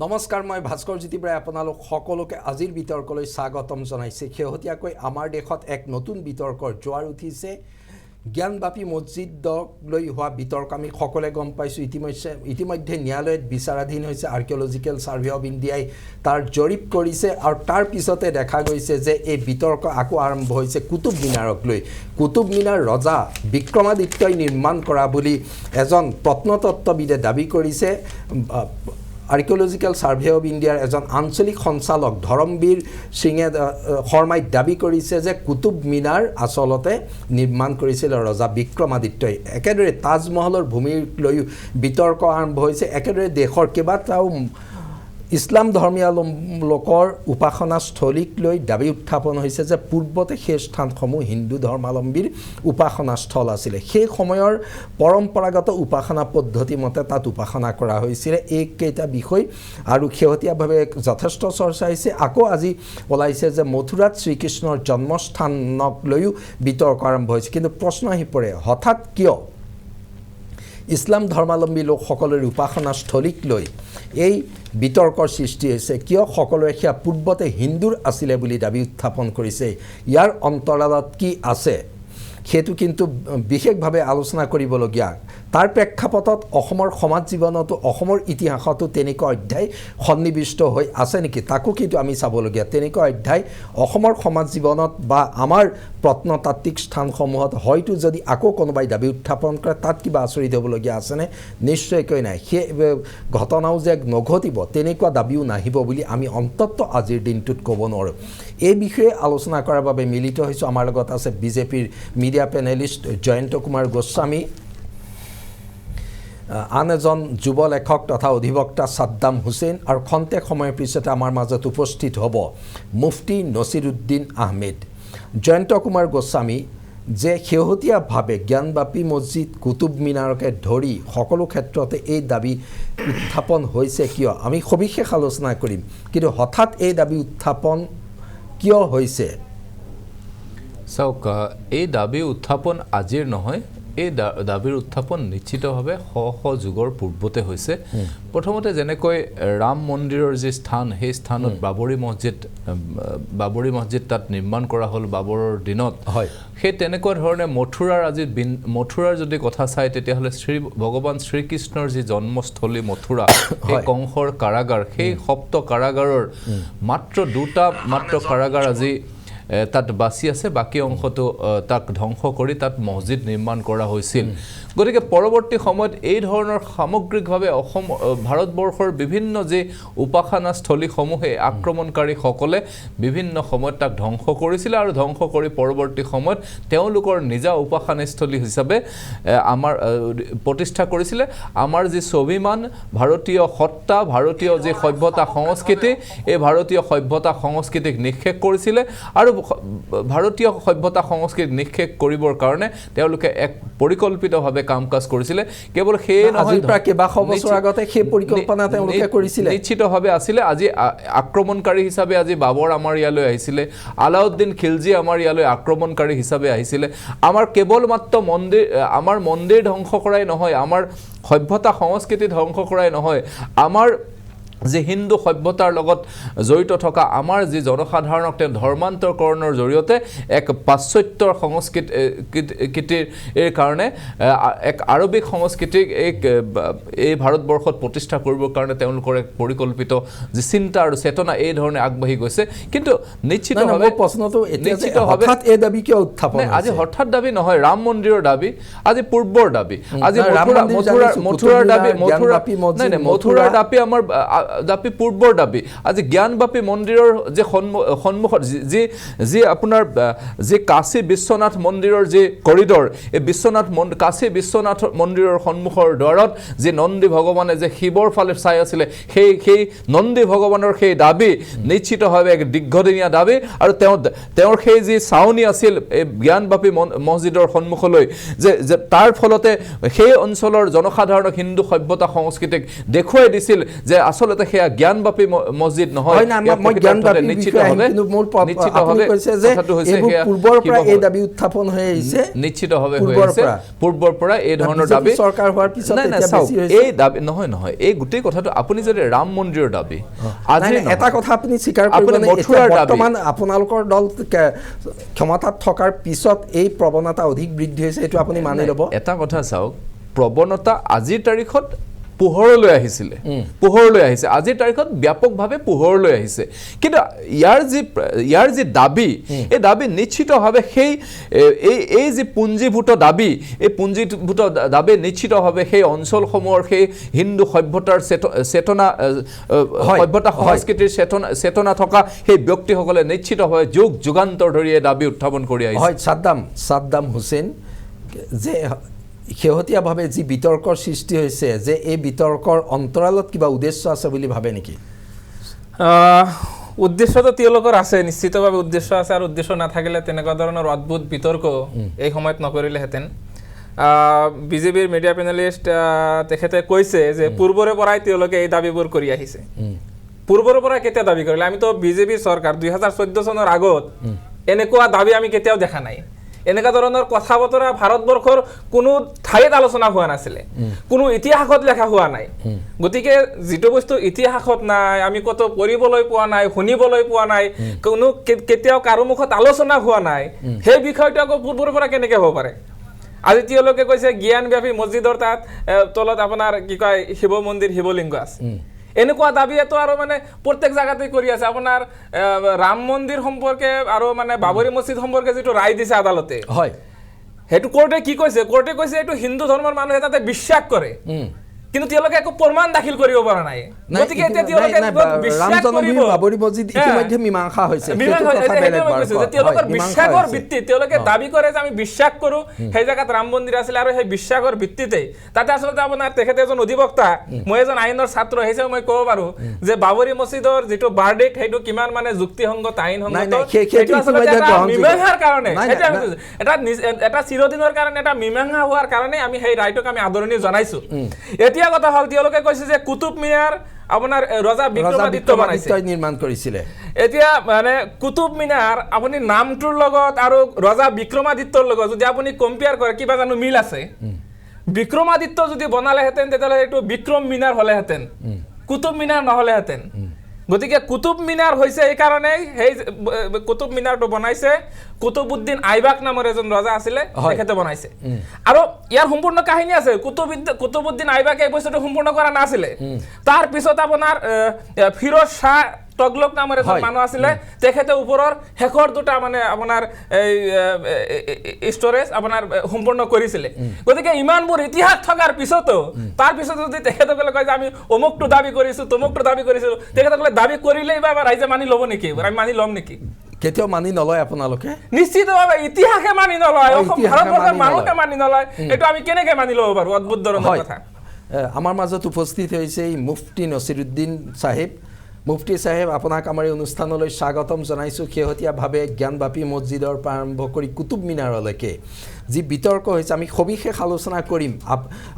নমস্কাৰ মই ভাস্কৰ জ্যোতি বৰাই আপোনালোক সকলোকে আজিৰ বিতৰ্কলৈ স্বাগতম জনাইছে শেহতীয়াকৈ আমাৰ দেশত এক নতুন বিতৰ্কৰ জোৱাৰ উঠিছে জ্ঞানবাপী মছজিদক লৈ হোৱা বিতৰ্ক আমি সকলোৱে গম পাইছো ইতিমধ্যে ন্যায়ালয়ত বিচাৰাধীন হৈছে আৰ্কিঅলজিকেল সাৰ্ভে অফ ইণ্ডিয়াই তাৰ জৰীপ কৰিছে আৰু তাৰ পিছতে দেখা গৈছে যে এই বিতৰ্ক আকৌ আৰম্ভ হৈছে কুতুব মিনাৰক লৈ কুতুব মিনাৰ ৰজা বিক্ৰমাদিত্যই নিৰ্মাণ কৰা বুলি এজন প্ৰত্নতত্ত্ববিদে দাবী কৰিছে আৰ্কিঅলজিকেল সাৰ্ভে অফ ইণ্ডিয়াৰ এজন আঞ্চলিক সঞ্চালক ধৰমবীৰ সিঙে শৰ্মাই দাবী কৰিছে যে কুতুব মিনাৰ আচলতে নিৰ্মাণ কৰিছিল ৰজা বিক্ৰমাদিত্যই একেদৰে তাজমহলৰ ভূমিৰ লৈ বিতৰ্ক আৰম্ভ হৈছে একেদৰে দেশৰ কেইবাটাও ইছলাম ধৰ্মীয় লোকৰ উপাসনাস্থলীক লৈ দাবী উত্থাপন হৈছে যে পূৰ্বতে সেই স্থানসমূহ হিন্দু ধৰ্মাৱলম্বীৰ উপাসনাস্থল আছিল সেই সময়ৰ পৰম্পৰাগত উপাসনা পদ্ধতি মতে তাত উপাসনা কৰা হৈছিল এই কেইটা বিষয় আৰু শেহতীয়াভাৱে যথেষ্ট চৰ্চা হৈছে আকৌ আজি ওলাইছে যে মথুৰাত শ্ৰীকৃষ্ণৰ জন্মস্থানক লৈও বিতৰ্ক আৰম্ভ হৈছে কিন্তু প্ৰশ্ন আহি পৰে হঠাৎ কিয় ইছলাম ধৰ্মাৱলম্বী লোকসকলৰ উপাসনাস্থলীক লৈ এই বিতৰ্কৰ সৃষ্টি হৈছে কিয় সকলোৱে সেয়া পূৰ্বতে হিন্দুৰ আছিলে বুলি দাবী উত্থাপন কৰিছে ইয়াৰ অন্তৰালত কি আছে সেইটো কিন্তু বিশেষভাৱে আলোচনা কৰিবলগীয়া তাৰ প্ৰেক্ষাপটত অসমৰ সমাজ জীৱনতো অসমৰ ইতিহাসতো তেনেকুৱা অধ্যায় সন্নিৱিষ্ট হৈ আছে নেকি তাকো কিন্তু আমি চাবলগীয়া তেনেকুৱা অধ্যায় অসমৰ সমাজ জীৱনত বা আমাৰ প্ৰত্নতাত্ত্বিক স্থানসমূহত হয়তো যদি আকৌ কোনোবাই দাবী উত্থাপন কৰে তাত কিবা আচৰিত হ'বলগীয়া আছেনে নিশ্চয়কৈ নাই সেই ঘটনাও যে নঘটিব তেনেকুৱা দাবীও নাহিব বুলি আমি অন্ততঃ আজিৰ দিনটোত ক'ব নোৱাৰোঁ এই বিষয়ে আলোচনা কৰাৰ বাবে মিলিত হৈছোঁ আমাৰ লগত আছে বিজেপিৰ মিডিয়া পেনেলিষ্ট জয়ন্ত কুমাৰ গোস্বামী আন এজন যুৱ লেখক তথা অধিবক্তা সাদ্দাম হুছেইন আৰু খন্তেক সময়ৰ পিছতে আমাৰ মাজত উপস্থিত হ'ব মুফতি নছিৰুদ্দিন আহমেদ জয়ন্ত কুমাৰ গোস্বামী যে শেহতীয়াভাৱে জ্ঞানবাপী মছজিদ কুতুব মিনাৰকে ধৰি সকলো ক্ষেত্ৰতে এই দাবী উত্থাপন হৈছে কিয় আমি সবিশেষ আলোচনা কৰিম কিন্তু হঠাৎ এই দাবী উত্থাপন কিয় হৈছে চাওক এই দাবী উত্থাপন আজিৰ নহয় এই দাবীৰ উত্থাপন নিশ্চিতভাৱে যুগৰ পূৰ্বতে হৈছে প্ৰথমতে যেনেকৈ ৰাম মন্দিৰৰ যে স্থান সেই স্থানত বাবৰি মছজিদ তাত নিৰ্মাণ কৰা হ'ল বাবৰৰ দিনত হয় সেই তেনেকুৱা ধৰণে মথুৰাৰ যদি কথা চাই তেতিয়াহ'লে ভগৱান শ্ৰীকৃষ্ণৰ যি জন্মস্থলী মথুৰা সেই কংসৰ কাৰাগাৰ সেই সপ্ত কাৰাগাৰৰ দুটা কাৰাগাৰ আজি তাত বাছি আছে বাকি অংশটো তাক ধ্বংস কৰি তাত মছজিদ নিৰ্মাণ কৰা হৈছিল গতিকে পৰৱৰ্তী সময়ত এই ধৰণৰ সামগ্ৰিকভাৱে অসম ভাৰতবৰ্ষৰ বিভিন্ন যে উপাসনাস্থলীসমূহে আক্ৰমণকাৰীসকলে বিভিন্ন সময়ত তাক ধ্বংস কৰিছিল আৰু ধ্বংস কৰি পৰৱৰ্তী সময়ত তেওঁলোকৰ নিজা উপাসনাস্থলী হিচাপে আমাৰ প্ৰতিষ্ঠা কৰিছিলে আমাৰ যি স্বাভিমান ভাৰতীয় সত্তা ভাৰতীয় যে সভ্যতা সংস্কৃতি এই ভাৰতীয় সভ্যতা সংস্কৃতিক নিক্ষেপ কৰিছিলে আৰু ভাৰতীয় সভ্যতা সংস্কৃতি নিক্ষেপ কৰিবৰ কাৰণে তেওঁলোকে এক পৰিকল্পিতভাৱে কাম কাজ কৰিছিলে কেৱল সেই নহয় কেইবাশ বছৰ আগতে সেই পৰিকল্পনা তেওঁলোকে কৰিছিলে নিশ্চিতভাৱে আছিলে আজি আক্ৰমণকাৰী হিচাপে আজি বাবৰ আমাৰ ইয়ালৈ আহিছিলে আলাউদ্দিন খিলজি আমাৰ ইয়ালৈ আক্ৰমণকাৰী হিচাপে আহিছিলে আমাৰ কেৱল মাত্ৰ আমাৰ মন্দিৰ ধ্বংস কৰাই নহয় আমাৰ সভ্যতা সংস্কৃতি ধ্বংস কৰাই নহয় আমাৰ যে হিন্দু সভ্যতাৰ লগত জড়িত থকা আমাৰ যি জনসাধাৰণক তেওঁ ধৰ্মান্তৰকৰণৰ জৰিয়তে এক পাশ্চাত্যৰ সংস্কৃতিৰ কাৰণে এক আৰবিক সংস্কৃতিক এই ভাৰতবৰ্ষত প্ৰতিষ্ঠা কৰিবৰ কাৰণে তেওঁলোকৰ এক পৰিকল্পিত যি চিন্তা আৰু চেতনা এই ধৰণে আগবাঢ়ি গৈছে কিন্তু নিশ্চিতভাৱে প্ৰশ্নটো হঠাৎ এই দাবী কিয় উত্থাপন আজি হঠাৎ দাবী নহয় ৰাম মন্দিৰৰ দাবী আজি পূৰ্বৰ দাবী আজি মথুৰাৰ দাবী আমাৰ দাবী পূৰ্বৰ দাবী আজি জ্ঞানবাপী মন্দিৰৰ যে সন্মুখত যি আপোনাৰ যি কাশী বিশ্বনাথ মন্দিৰৰ যি কৰিডৰ এই কাশী বিশ্বনাথ মন্দিৰৰ সন্মুখৰ দ্বাৰত যি নন্দী ভগৱানে যে শিৱৰ ফালে চাই আছিলে সেই নন্দী ভগৱানৰ সেই দাবী নিশ্চিতভাৱে এক দীৰ্ঘদিনীয়া দাবী আৰু তেওঁৰ সেই যি চাউনি আছিল এই জ্ঞানবাপী মছজিদৰ সন্মুখলৈ যে তাৰ ফলতে সেই অঞ্চলৰ জনসাধাৰণক হিন্দু সভ্যতা সংস্কৃতিক দেখুৱাই দিছিল যে আচলতে আচলতে সেয়া জ্ঞানব্যাপী মছজিদ নহয় হয় না মই জ্ঞানব্যাপী নিশ্চিতভাৱে কিন্তু মোৰ আপুনি কৈছে যে এইবোৰ পূৰ্বৰ পৰা এই দাবী উত্থাপন হৈ আহিছে নিশ্চিতভাৱে হৈ আহিছে পূৰ্বৰ পৰা এই ধৰণৰ দাবী চৰকাৰ হোৱাৰ পিছত এতিয়া বেছি হৈছে এই দাবী নহয় এই গোটেই কথাটো আপুনি যদি ৰাম মন্দিৰৰ দাবী আজি এটা কথা আপুনি স্বীকাৰ কৰিব বৰ্তমান আপোনালোকৰ দল ক্ষমতাত থকাৰ পিছত এই প্ৰৱণতা অধিক বৃদ্ধি হৈছে এইটো আপুনি মানি ল'ব এটা কথা চাওক প্ৰৱণতা আজিৰ তাৰিখত পোহৰলৈ আহিছে আজিৰ তাৰিখত ব্যাপকভাৱে পোহৰলৈ আহিছে কিন্তু ইয়াৰ যি দাবী এই দাবী নিশ্চিতভাৱে সেই এই যি পুঞ্জীভূত দাবী এই পুঞ্জীভূত দাবী নিশ্চিতভাৱে সেই অঞ্চলসমূহৰ সেই হিন্দু সভ্যতাৰ চেতনা সভ্যতা সংস্কৃতিৰ চেতনা থকা সেই ব্যক্তিসকলে নিশ্চিতভাৱে যুগান্তৰ ধৰি এই দাবী উত্থাপন কৰি আহিছে হয় সাদ্দাম হুছেইন যে শেহতীয়াভাৱে যি বিতৰ্কৰ সৃষ্টি হৈছে যে এই বিতৰ্কৰ অন্তৰালত কিবা উদ্দেশ্য আছে বুলি ভাবে নেকি উদ্দেশ্যটো তেওঁলোকৰ আছে নিশ্চিতভাৱে উদ্দেশ্য আছে আৰু উদ্দেশ্য নাথাকিলে তেনেকুৱা ধৰণৰ অদ্ভুত বিতৰ্ক এই সময়ত নকৰিলেহেঁতেন বিজেপিৰ মিডিয়া পেনেলিষ্ট তেখেতে কৈছে যে পূৰ্বৰে পৰাই তেওঁলোকে এই দাবীবোৰ কৰি আহিছে পূৰ্বৰে পৰা কেতিয়া দাবী কৰিলে আমিতো বিজেপিৰ চৰকাৰ 2014 চনৰ আগত এনেকুৱা দাবী আমি কেতিয়াও দেখা নাই এনেকা ধৰণৰ কথা বতৰা ভাৰতবৰ্ষৰ কোনো ঠাইত আলোচনা হোৱা নাছিলে কোনো ইতিহাসত লেখা হোৱা নাই গতিকে যিটো বস্তু ইতিহাসত নাই আমি কত পঢ়িবলৈ পোৱা নাই শুনিবলৈ পোৱা নাই কোনো কেতিয়াও কাৰো মুখত আলোচনা হোৱা নাই সেই বিষয়টো আকৌ পূৰ্বৰ পৰা কেনেকৈ হ'ব পাৰে আজি তেওঁলোকে কৈছে জ্ঞানব্যাপী মছজিদৰ তাত তলত আপোনাৰ কি কয় শিৱ মন্দিৰ শিৱলিংগ আছে এনেকুৱা দাবী এটো আৰু মানে প্ৰত্যেক জায়গাতে কৰি আছে আপোনাৰ ৰাম মন্দিৰ সম্পৰ্কে আৰু মানে বাবৰি মছজিদ সম্পৰ্কে যেটো ৰায় দিছে আদালতে হয় হেতু কোৰ্টে কি কৈছে কোৰ্টে কৈছে এটো হিন্দু ধৰ্মৰ মানুহে তাতে বিশ্বাস কৰে কিন্তু তেওঁলোকে একো প্ৰমাণ দাখিল কৰিব পৰা নাই গতিকে এতিয়া তেওঁলোকে বিশ্বাস কৰিব বাবৰি মছজিদ ইতিমধ্যে মীমাংসা হৈছে তেওঁলোকৰ বিশ্বাসৰ ভিত্তিত তেওঁলোকে দাবী কৰে যে আমি বিশ্বাস কৰো সেই জায়গাত ৰাম মন্দিৰ আছিল আৰু সেই বিশ্বাসৰ ভিত্তিতে তাতে আচলতে আপোনাৰ তেখেতে এজন অধিবক্তা মই এজন আইনৰ ছাত্ৰ হিচাপে মই ক'ব পাৰো যে বাবৰি মছজিদৰ যেটো ভাৰ্ডিক্ট হেতু কিমান মানে যুক্তিসংগত আইনসংগত সেইটো আচলতে মীমাংসাৰ কাৰণে এটা চিৰদিনৰ কাৰণে এটা মীমাংসা হোৱাৰ কাৰণে আমি সেই ৰায়টোক আমি আদৰণি জনাইছো এতিয়া কথা হল তেওঁলোকে কৈছে যে কুতুব মিনাৰ আপোনাৰ ৰজা বিক্ৰমাদিত্য বনাইছে নিৰ্মাণ কৰিছিল এতিয়া মানে কুতুব মিনাৰ আপুনি নামটোৰ লগত আৰু ৰজা বিক্ৰমাদিত্যৰ লগত যদি আপুনি কম্পেয়াৰ কৰে কিবা জানো মিল আছে বিক্ৰমাদিত্য যদি বনালেহেঁতেন তেতিয়াহ'লে এইটো বিক্ৰম মিনাৰ হলেহেঁতেন কুতুব মিনাৰ নহলেহেঁতেন গতিকে কুতুব মিনাৰ হৈছে এই কাৰণে সেই কুতুব মিনাৰটো বনাইছে কুতুবউদ্দিন আইবাক নামৰ এজন ৰজা আছিলে তেখেতে বনাইছে আৰু ইয়াৰ সম্পূৰ্ণ কাহিনী আছে কুতুবউদ্দিন আইবাকে এই বস্তুটো সম্পূৰ্ণ কৰা নাছিলে তাৰ পিছত আপোনাৰ ফিৰোজ শাহ তগলক নামৰ এজন মানুহ আছিলে তেখেতে ওপৰৰ শেষৰ দুটা মানে আপোনাৰ ষ্টৰেজ আপোনাৰ সম্পূৰ্ণ কৰিছিলে গতিকে ইমানবোৰ ইতিহাস থকাৰ পিছতো তাৰ পিছত যদি তেখেতসকলে কয় যে আমি অমুকটো দাবী কৰিছো তমুকটো দাবী কৰিছো তেখেতসকলে দাবী কৰিলেই বা ৰাইজে মানি ল'ব নেকি আমি মানি ল'ম নেকি কেতিয়াও মানি নলয় আপোনালোকে নিশ্চিতভাৱে ইতিহাসে মানি নলয় ভাৰতবৰ্ষৰ মানুহে মানি নলয় এইটো আমি কেনেকৈ মানি ল'ব পাৰো অদ্ভুত ধৰণৰ কথা আমাৰ মাজত উপস্থিত হৈছে মুফতি নছিৰুদ্দিন সাহেব মুফতি সাহেব আপোনাক আমাৰ এই অনুষ্ঠানলৈ স্বাগতম জনাইছোঁ শেহতীয়াভাৱে জ্ঞানব্যাপী মছজিদৰ পৰা আৰম্ভ কৰি কুতুব মিনাৰলৈকে যি বিতৰ্ক হৈছে আমি সবিশেষ আলোচনা কৰিম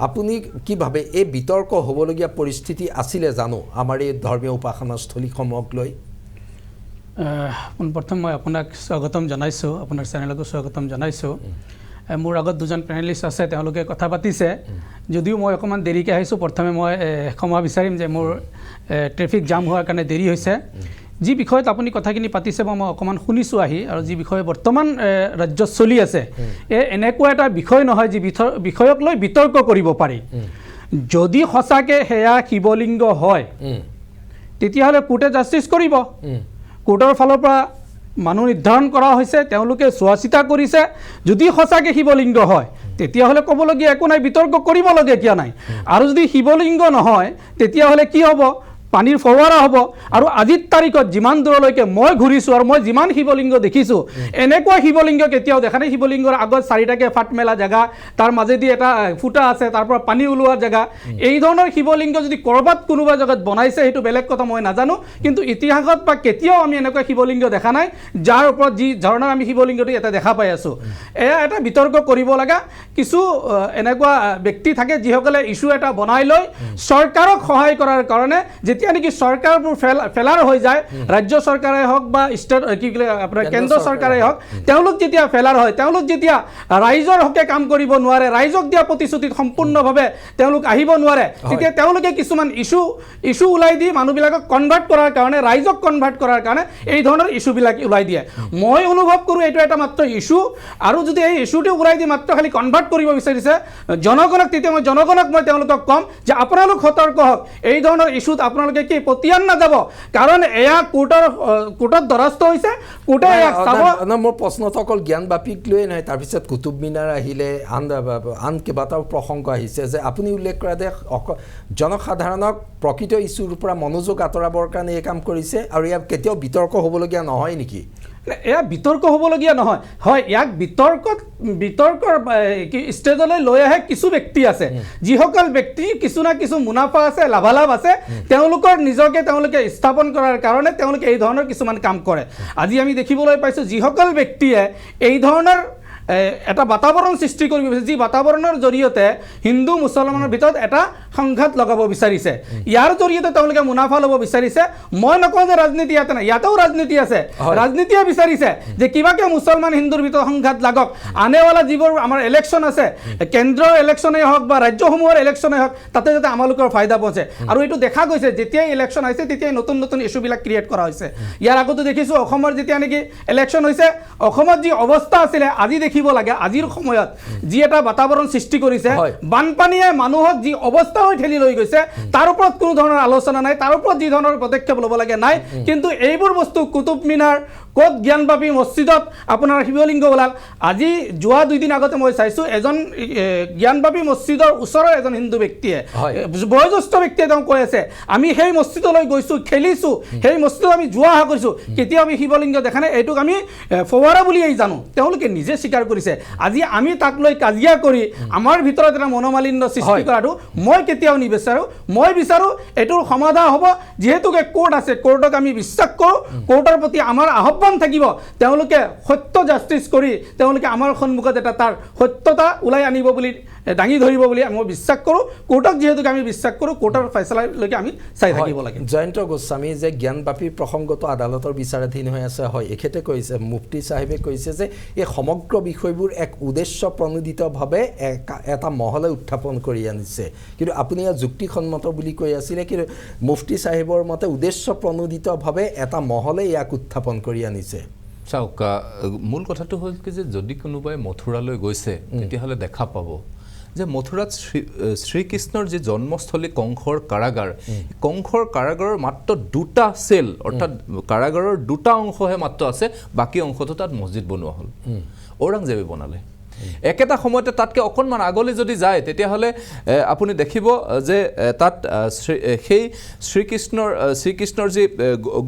আপুনি কি ভাবে এই বিতৰ্ক হ'বলগীয়া পৰিস্থিতি আছিলে জানো আমাৰ এই ধৰ্মীয় উপাসনাস্থলীসমূহক লৈ প্ৰথম মই আপোনাক স্বাগতম জনাইছোঁ আপোনাৰ চেনেলকো স্বাগতম জনাইছোঁ মোৰ আগত দুজন পেনেলিষ্ট আছে তেওঁলোকে কথা পাতিছে যদিও মই অকণমান দেৰিকৈ আহিছোঁ প্ৰথমে মই ক্ষমা বিচাৰিম যে মোৰ ট্ৰেফিক জাম হোৱাৰ কাৰণে দেৰি হৈছে যি বিষয়ত আপুনি কথাখিনি পাতিছে মই অকণমান শুনিছোঁ আহি আৰু যি বিষয়ে বৰ্তমান ৰাজ্যত চলি আছে এনেকুৱা এটা বিষয় নহয় যি বিষয়ক লৈ বিতৰ্ক কৰিব পাৰি যদি সঁচাকৈ সেয়া শিৱলিংগ হয় তেতিয়াহ'লে কোৰ্টে জাষ্টিচ কৰিব কোৰ্টৰ ফালৰ পৰা মানুহ নিৰ্ধাৰণ কৰা হৈছে তেওঁলোকে চোৱা চিতা কৰিছে যদি সঁচাকৈ শিৱলিংগ হয় তেতিয়াহ'লে ক'বলগীয়া একো নাই বিতৰ্ক কৰিবলগীয়া কিয় নাই আৰু যদি শিৱলিংগ নহয় তেতিয়াহ'লে কি হ'ব পানীৰ ফৱাৰা হ'ব আৰু আজিৰ তাৰিখত যিমান দূৰলৈকে মই ঘূৰিছোঁ আৰু মই যিমান শিৱলিংগ দেখিছোঁ এনেকুৱা শিৱলিংগ কেতিয়াও দেখা নাই শিৱলিংগৰ আগত চাৰিটাকৈ ফাট মেলা জেগা তাৰ মাজেদি এটা ফুটা আছে তাৰ পৰা পানী ওলোৱা জেগা এই ধৰণৰ শিৱলিংগ যদি ক'ৰবাত কোনোবা জেগাত বনাইছে সেইটো বেলেগ কথা মই নাজানো কিন্তু ইতিহাসত বা কেতিয়াও আমি এনেকুৱা শিৱলিংগ দেখা নাই যাৰ ওপৰত যি ধৰণৰ আমি শিৱলিংগটো এটা দেখা পাই আছোঁ এয়া এটা বিতৰ্ক কৰিব লগা কিছু এনেকুৱা ব্যক্তি থাকে যিসকলে ইছ্যু এটা বনাই লৈ চৰকাৰক সহায় কৰাৰ কাৰণে যে যেতিয়া নেকি চৰকাৰবোৰ ফেলাৰ হৈ যায়, ৰাজ্য চৰকাৰে হওক বা ষ্টেট কি বোলে আপোনাৰ কেন্দ্ৰ চৰকাৰে হওক, তেওঁলোক যেতিয়া ফেলাৰ হয়, তেওঁলোক যেতিয়া ৰাইজৰ হকে কাম কৰিব নোৱাৰে, ৰাইজক দিয়া প্ৰতিশ্ৰুতিত সম্পূৰ্ণভাৱে তেওঁলোক আহিব নোৱাৰে, তেতিয়া তেওঁলোকে কিছুমান ইছ্যু ওলাই দি মানুহবিলাকক কনভাৰ্ট কৰাৰ কাৰণে, ৰাইজক কনভাৰ্ট কৰাৰ কাৰণে এই ধৰণৰ ইছ্যুবিলাক ওলাই দিয়ে। মই অনুভৱ কৰোঁ এইটো এটা মাত্ৰ ইছ্যু, আৰু যদি এই ইছ্যুটো ওলাই দি মাত্ৰ খালি কনভাৰ্ট কৰিব বিচাৰিছে জনগণক, তেতিয়া মই জনগণক তেওঁলোকক ক'ম যে আপোনালোক সতৰ্ক হওক, এই ধৰণৰ ইছ্যুত আপোনালোকে কি পতিয়ান নাযাব, কাৰণ এয়া কোৰ্টত দ্বাৰস্থ হৈছে, কোৰ্টে ইয়াক চাব। মোৰ প্ৰশ্নটো অকল জ্ঞানবাপীক লৈয়ে নহয়, তাৰপিছত কুতুব মিনাৰ আহিলে, আন কেইবাটাও প্ৰসংগ আহিছে যে আপুনি উল্লেখ কৰা যে জনসাধাৰণক প্ৰকৃত ইছ্যুৰ পৰা মনোযোগ আঁতৰাবৰ কাৰণে এই কাম কৰিছে, আৰু ইয়াত কেতিয়াও বিতৰ্ক হ'বলগীয়া নহয় নেকি? এয়া বিতৰ্ক হ'বলগীয়া নহয়, হয় ইয়াক বিতৰ্কৰ ষ্টেজলৈ লৈ আহে কিছু ব্যক্তি আছে, যিসকল ব্যক্তি কিছু না কিছু মুনাফা আছে, লাভালাভ আছে, তেওঁলোকৰ নিজকে তেওঁলোকে স্থাপন কৰাৰ কাৰণে তেওঁলোকে এই ধৰণৰ কিছুমান কাম কৰে। আজি আমি দেখিবলৈ পাইছোঁ যিসকল ব্যক্তিয়ে এই ধৰণৰ এটা বাতাবৰণ সৃষ্টি কৰিব বিচাৰিছে, যি বাতাবৰণৰ জৰিয়তে হিন্দু মুছলমানৰ ভিতৰত এটা সংঘাত লগাব বিচাৰিছে, ইয়াৰ জৰিয়তে তেওঁলোকে মুনাফা ল'ব বিচাৰিছে। মই নকওঁ যে ৰাজনীতি ইয়াতে নাই, ইয়াতেও ৰাজনীতি আছে, ৰাজনীতিয়ে বিচাৰিছে যে কিবাকে মুছলমান হিন্দুৰ ভিতৰত সংঘাত লাগক, আনেৱালা যিবোৰ আমাৰ ইলেকশ্যন আছে, কেন্দ্ৰৰ ইলেকশ্যনেই হওক বা ৰাজ্যসমূহৰ ইলেকশ্যনেই হওক, তাতে যাতে আমালোকৰ ফায়দা পਹੁঁচে। আৰু এইটো দেখা গৈছে, যেতিয়াই ইলেকশ্যন আহিছে তেতিয়াই নতুন নতুন ইছ্যুবিলাক ক্ৰিয়েট কৰা হৈছে। ইয়াৰ আগতো দেখিছোঁ অসমৰ যেতিয়া নেকি ইলেকশ্যন হৈছে, অসমত যি অৱস্থা আছিলে, আজি দেখিব লাগে আজিৰ সময়ত যি এটা বাতাবৰণ সৃষ্টি কৰিছে, বানপানীয়ে মানুহক যি অৱস্থা হৈ ঠেলি লৈ গৈছে, তাৰ ওপৰত কোনো ধৰণৰ আলোচনা নাই, তাৰ ওপৰত যি ধৰণৰ পদক্ষেপ ল'ব লাগে নাই। কিন্তু এইবোৰ বস্তু কুতুব মিনাৰ, ক'ত জ্ঞানবাপী মছজিদত আপোনাৰ শিৱলিংগ ওলাল। আজি যোৱা 2 দিন আগতে মই চাইছোঁ এজন জ্ঞানবাপী মছজিদৰ ওচৰৰ এজন হিন্দু ব্যক্তিয়ে, বয়োজ্যেষ্ঠ ব্যক্তিয়ে তেওঁ কৈ আছে, আমি সেই মছজিদলৈ গৈছোঁ, খেলিছোঁ, সেই মছজিদত আমি যোৱা অহা কৰিছোঁ, কেতিয়াও আমি শিৱলিংগ দেখা নাই, এইটোক আমি ফৱাৰা বুলিয়েই জানো। তেওঁলোকে নিজে স্বীকাৰ কৰিছে। আজি আমি তাক লৈ কাজিয়া কৰি আমাৰ ভিতৰত এটা মনোমালিন্য সৃষ্টি কৰাটো মই কেতিয়াও নিবিচাৰোঁ। মই বিচাৰোঁ এইটোৰ সমাধান হ'ব, যিহেতুকে কোৰ্ট আছে, কোৰ্টক আমি বিশ্বাস কৰোঁ, কোৰ্টৰ প্ৰতি আমাৰ আহ্বান থাকিব, তেওঁলোকে সত্য জাষ্টিছ কৰি তেওঁলোকে আমাৰ সন্মুখত এটা তাৰ সত্যতা ওলাই আনিব বুলি, দাঙি ধৰিব বুলি মই বিশ্বাস কৰোঁ। কোৰ্টক যিহেতুকে আমি বিশ্বাস কৰোঁ, কোৰ্টৰ ফেচলালৈকে আমি চাই থাকিব লাগে। জয়ন্ত গোস্বামী, যে জ্ঞানবাপীৰ প্ৰসংগটো আদালতৰ বিচাৰাধীন হৈ আছে, হয় এখেতে কৈছে, মুফতি চাহেবে কৈছে যে এই সমগ্ৰ বিষয়বোৰ এক উদ্দেশ্য প্ৰণোদিতভাৱে এটা মহলে উত্থাপন কৰি আনিছে, কিন্তু আপুনি ইয়াৰ যুক্তিসন্মত বুলি কৈ আছিলে, কিন্তু মুফতি চাহেবৰ মতে উদ্দেশ্য প্ৰণোদিতভাৱে এটা মহলে ইয়াক উত্থাপন কৰি আনিছে। চাওক, মূল কথাটো হ'ল কি যে যদি কোনোবাই মথুৰালৈ গৈছে তেতিয়াহ'লে দেখা পাব যে মথুৰাত শ্ৰীকৃষ্ণৰ যি জন্মস্থলী কংসৰ কাৰাগাৰ, কংসৰ কাৰাগাৰৰ মাত্ৰ 2টা চেল, অৰ্থাৎ কাৰাগাৰৰ 2টা অংশহে মাত্ৰ আছে, বাকী অংশটো তাত মছজিদ বনোৱা হ'ল, ঔৰংজেবে বনালে। একেটা সময়তে তাতকৈ অকণমান আগলৈ যদি যায় তেতিয়াহ'লে আপুনি দেখিব যে তাত সেই শ্ৰীকৃষ্ণৰ যি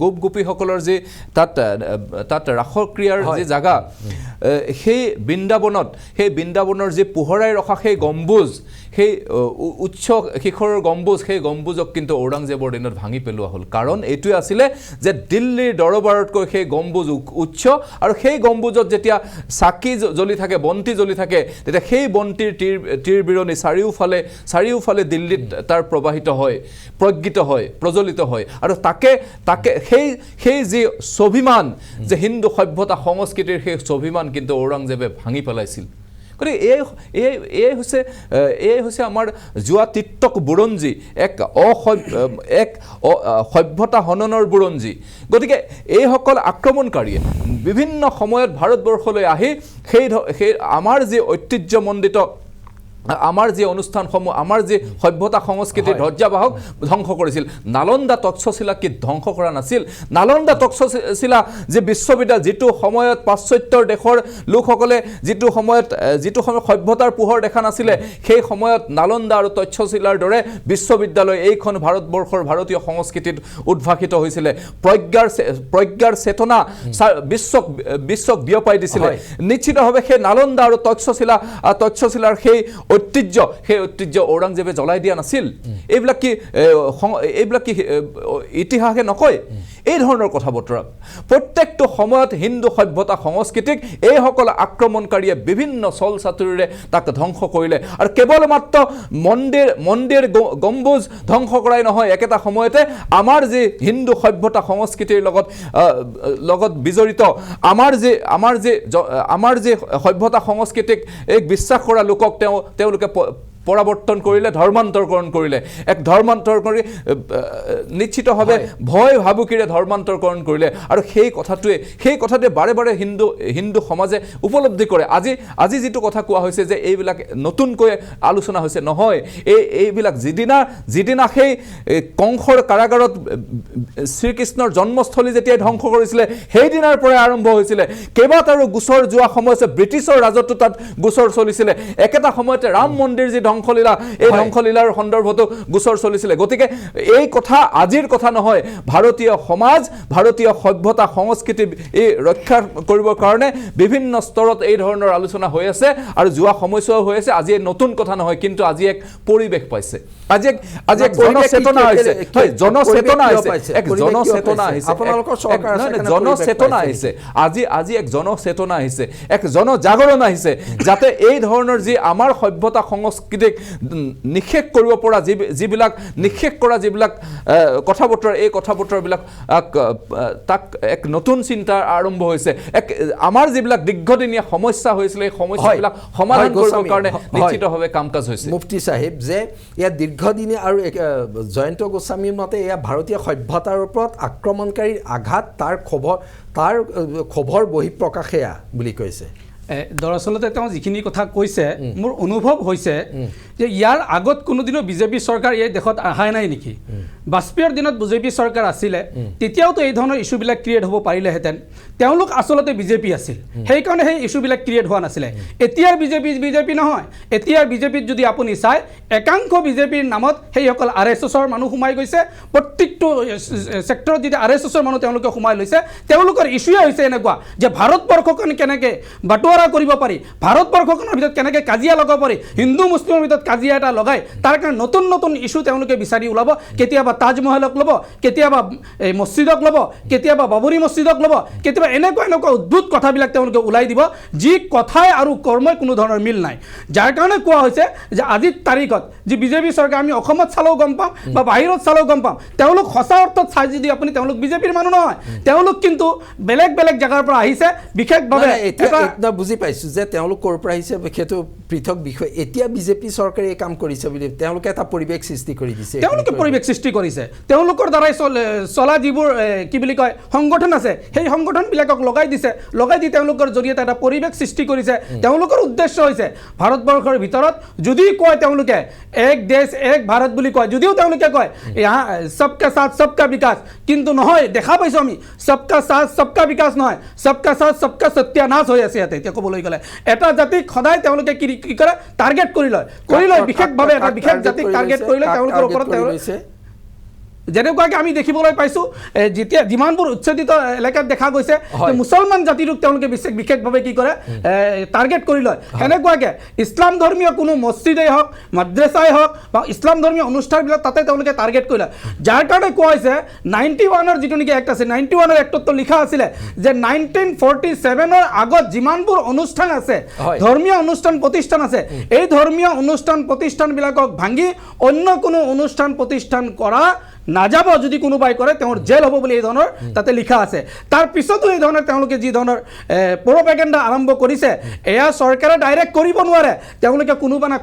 গোপ গোপীসকলৰ যি তাত ৰাসক্ৰিয়াৰ যি জাগা, সেই বৃন্দাবনৰ যি পোহৰাই ৰখা সেই গম্বুজ, সেই উচ্চ শিখৰৰ গম্বুজ, সেই গম্বুজক কিন্তু ঔৰংজেবৰ দিনত ভাঙি পেলোৱা হ'ল। কাৰণ এইটোৱে আছিলে যে দিল্লীৰ দৰবাৰতকৈ সেই গম্বুজ উচ্চ, আৰু সেই গম্বুজত যেতিয়া চাকি জ্বলি থাকে, বন্তি জ্বলি থাকে, তেতিয়া সেই বন্তিৰ তীৰ বিৰণি চাৰিওফালে দিল্লীত তাৰ প্ৰবাহিত হয়, প্ৰজ্ঞিত হয়, প্ৰজ্বলিত হয়। আৰু তাকে সেই যি স্বাভিমান, যে হিন্দু সভ্যতা সংস্কৃতিৰ সেই স্বাভিমান কিন্তু ঔৰংজেবে ভাঙি পেলাইছিল। গতিকে এই হৈছে আমাৰ যোৱা তিত্তক বুৰঞ্জী, এক সভ্যতা হননৰ বুৰঞ্জী। গতিকে এইসকল আক্ৰমণকাৰীয়ে বিভিন্ন সময়ত ভাৰতবৰ্ষলৈ আহি সেই আমাৰ যি ঐতিহ্যমণ্ডিত, আমাৰ যি অনুষ্ঠানসমূহ, আমাৰ যি সভ্যতা সংস্কৃতিৰ ধ্বজাবাহক ধ্বংস কৰিছিল। নালন্দা তক্ষশিলা কি ধ্বংস কৰা নাছিল? নালন্দা তক্ষশিলা যি বিশ্ববিদ্যালয়, যিটো সময়ত পাশ্চাত্যৰ দেশৰ লোকসকলে যিটো সময়ত সভ্যতাৰ পোহৰ দেখা নাছিলে, সেই সময়ত নালন্দা আৰু তক্ষশিলাৰ দৰে বিশ্ববিদ্যালয় এইখন ভাৰতবৰ্ষৰ ভাৰতীয় সংস্কৃতিত উদ্ভাসিত হৈছিলে। প্ৰজ্ঞাৰ চেতনা বিশ্বক বিয়পাই দিছিলে। নিশ্চিতভাৱে সেই নালন্দা আৰু তক্ষশিলাৰ সেই ঐতিহ্য ঔৰংজেবে জ্বলাই দিয়া নাছিল। এইবিলাক কি ইতিহাসে নকয়? এই ধৰণৰ কথা বতৰা প্ৰত্যেকটো সময়ত হিন্দু সভ্যতা সংস্কৃতিক এইসকল আক্ৰমণকাৰীয়ে বিভিন্ন চল চাতুৰিৰে তাক ধ্বংস কৰিলে আৰু কেৱল মাত্ৰ মন্দিৰ গম্বুজ ধ্বংস কৰাই নহয় একেটা সময়তে আমাৰ যি হিন্দু সভ্যতা সংস্কৃতিৰ লগত বিজড়িত আমাৰ যি সভ্যতা সংস্কৃতিক এক বিশ্বাস কৰা লোকক তেওঁলোকে পৰাৱৰ্তন কৰিলে ধৰ্মান্তৰকৰণ কৰিলে এক ধৰ্মান্তৰ কৰি নিশ্চিতভাৱে ভয় ভাবুকিৰে ধৰ্মান্তৰকৰণ কৰিলে আৰু সেই কথাটোৱে বাৰে বাৰে হিন্দু সমাজে উপলব্ধি কৰে আজি যিটো কথা কোৱা হৈছে যে এইবিলাক নতুনকৈ আলোচনা হৈছে নহয় এইবিলাক যিদিনা সেই কংসৰ কাৰাগাৰত শ্ৰীকৃষ্ণৰ জন্মস্থলী যেতিয়া ধ্বংস কৰিছিলে সেইদিনাৰ পৰাই আৰম্ভ হৈছিলে কেইবাটাৰো গোচৰ যোৱা সময়ত ব্ৰিটিছৰ ৰাজত্ব তাত গোচৰ চলিছিলে একেটা সময়তে ৰাম মন্দিৰ যি ধ্বংসলীলা এই ধ্বংসলীলাৰ সন্দৰ্ভতো গোচৰ চলিছিলে গতিকে এই কথা আজিৰ কথা নহয় ভাৰতীয় সমাজ ভাৰতীয় সভ্যতা সংস্কৃতি এই ৰক্ষা কৰিবৰ কাৰণে বিভিন্ন স্তৰত এই ধৰণৰ আলোচনা হৈ আছে আৰু যোৱা সময়ছোৱা হৈ আছে আজি নতুন কথা নহয় কিন্তু আজি এক পৰিৱেশ পাইছে আজি এক জনচেতনা আহিছে হয় জনচেতনা আহিছে আজি এক জনচেতনা আহিছে এক জনজাগৰণ আহিছে যাতে এই ধৰণৰ যি আমাৰ সভ্যতা সংস্কৃতিক নিষেধ কৰিব পৰা যিবিলাক নিষেধ কৰা যিবিলাক কথা বতৰা এই কথা বতৰাবিলাক তাক এক নতুন চিন্তা আৰম্ভ হৈছে আমাৰ যিবিলাক দীৰ্ঘদিনীয়া সমস্যা হৈছিল এই সমস্যাবিলাক সমাধান কৰিবৰ কাৰণে নিশ্চিতভাৱে কাম কাজ হৈছে মুফতি সাহেব যে ইয়াত দীৰ্ঘদিনীয়া আৰু জয়ন্ত গোস্বামীৰ মতে এয়া ভাৰতীয় সভ্যতাৰ ওপৰত আক্ৰমণকাৰীৰ আঘাত তাৰ ক্ষোভৰ বহিঃপ্ৰকাশ এয়া বুলি কৈছে দৰাচলতে তেওঁ যিখিনি কথা কৈছে মোৰ অনুভৱ হৈছে যে ইয়াৰ আগত কোনোদিনো বিজেপি চৰকাৰ এই দেশত অহাই নাই নেকি বাজপেয়ীৰ দিনত বিজেপি চৰকাৰ আছিলে তেতিয়াওতো এই ধৰণৰ ইস্যুবিলাক ক্ৰিয়েট হ'ব পাৰিলেহেঁতেন তেওঁলোক আচলতে বিজেপি আছিল সেইকাৰণে সেই ইস্যুবিলাক ক্ৰিয়েট হোৱা নাছিলে এতিয়াৰ বিজেপি নহয় এতিয়াৰ বিজেপিত যদি আপুনি চায় একাংশ বিজেপিৰ নামত সেইসকল RSSৰ মানুহ সোমাই গৈছে প্ৰত্যেকটো ছেক্টৰত যেতিয়া RSSৰ মানুহ তেওঁলোকে সোমাই লৈছে তেওঁলোকৰ ইস্যুৱে হৈছে এনেকুৱা যে ভাৰতবৰ্ষখন কেনেকৈ বাটোৱাৰা কৰিব পাৰি ভাৰতবৰ্ষখনৰ ভিতৰত কেনেকৈ কাজিয়া লগাব পাৰি হিন্দু মুছলিমৰ ভিতৰত কাজিয়া এটা লগাই তাৰ কাৰণে নতুন ইস্যু তেওঁলোকে বিচাৰি ওলাব কেতিয়াবা তাজমহলক ল'ব কেতিয়াবা এই মছজিদক ল'ব কেতিয়াবা বাবৰি মছজিদক ল'ব কেতিয়াবা এনেকুৱা অদ্ভুত কথাবিলাক তেওঁলোকে ওলাই দিব যি কথাই আৰু কৰ্মই কোনো ধৰণৰ মিল নাই যাৰ কাৰণে কোৱা হৈছে যে আজিৰ তাৰিখত যি বিজেপি চৰকাৰ আমি অসমত চালেও গম পাম বা বাহিৰত চালেও গম পাম তেওঁলোক সঁচা অৰ্থত চাই যদি আপুনি তেওঁলোক বিজেপিৰ মানুহ নহয় তেওঁলোক কিন্তু বেলেগ জেগাৰ পৰা আহিছে বিশেষভাৱে এটা বুজি পাইছোঁ যে তেওঁলোক ক'ৰ পৰা আহিছে সেইটো পৃথক বিষয় এতিয়া বিজেপি চৰকাৰে এই কাম কৰিছে বুলি তেওঁলোকে এটা পৰিৱেশ সৃষ্টি কৰি দিছে তেওঁলোকে পৰিৱেশ সৃষ্টি কৰিছে তেওঁলোকৰ দ্বাৰাই চলা যিবোৰ কি বুলি কয় সংগঠন আছে সেই সংগঠনবিলাকক লগাই দি তেওঁলোকৰ জৰিয়তে এটা পৰিৱেশ সৃষ্টি কৰিছে তেওঁলোকৰ উদ্দেশ্য হৈছে ভাৰতবৰ্ষৰ ভিতৰত যদি কয় তেওঁলোকে এক দেশ এক ভাৰত বুলি কয় যদিও তেওঁলোকে কয় সবকা সাথ সবকা বিকাশ কিন্তু নহয় দেখা পাইছোঁ আমি সবকা সাথ সবকা বিকাশ নহয় সবকা সাথ সবকা সত্যানাশ হৈ আছে ইয়াতে এতিয়া ক'বলৈ গ'লে এটা জাতিক সদায় তেওঁলোকে কি কৰে টাৰ্গেট কৰি লয় বিশেষভাৱে এটা বিশেষ জাতিক টাৰ্গেট কৰি লয় তেওঁলোকৰ ওপৰত যেনেকুৱাকৈ আমি দেখিবলৈ পাইছোঁ যেতিয়া যিমানবোৰ উচ্ছেদিত এলেকাত দেখা গৈছে মুছলমান জাতিটোক তেওঁলোকে বিশেষভাৱে কি কৰে টাৰ্গেট কৰি লয় সেনেকুৱাকৈ ইছলাম ধৰ্মীয় কোনো মছজিদেই হওক মাদ্ৰাছাই হওক বা ইছলাম ধৰ্মীয় অনুষ্ঠানবিলাক তাতে তেওঁলোকে টাৰ্গেট কৰি লয় যাৰ কাৰণে কোৱা হৈছে 91ৰ যিটো নেকি এক্ট আছে 91ৰ এক্টতো লিখা আছিলে যে 1947ৰ আগত যিমানবোৰ অনুষ্ঠান আছে ধৰ্মীয় অনুষ্ঠান প্ৰতিষ্ঠান আছে এই ধৰ্মীয় অনুষ্ঠান প্ৰতিষ্ঠানবিলাকক ভাঙি অন্য কোনো অনুষ্ঠান প্ৰতিষ্ঠান কৰা নাযাব যদি কোনোবাই কৰে তেওঁৰ জেল হ'ব বুলি এই ধৰণৰ তাতে লিখা আছে তাৰ পিছতো এই ধৰণৰ তেওঁলোকে যি ধৰণৰ প্ৰপেগেণ্ডা আৰম্ভ কৰিছে এয়া চৰকাৰে ডাইৰেক্ট কৰিব নোৱাৰে তেওঁলোকে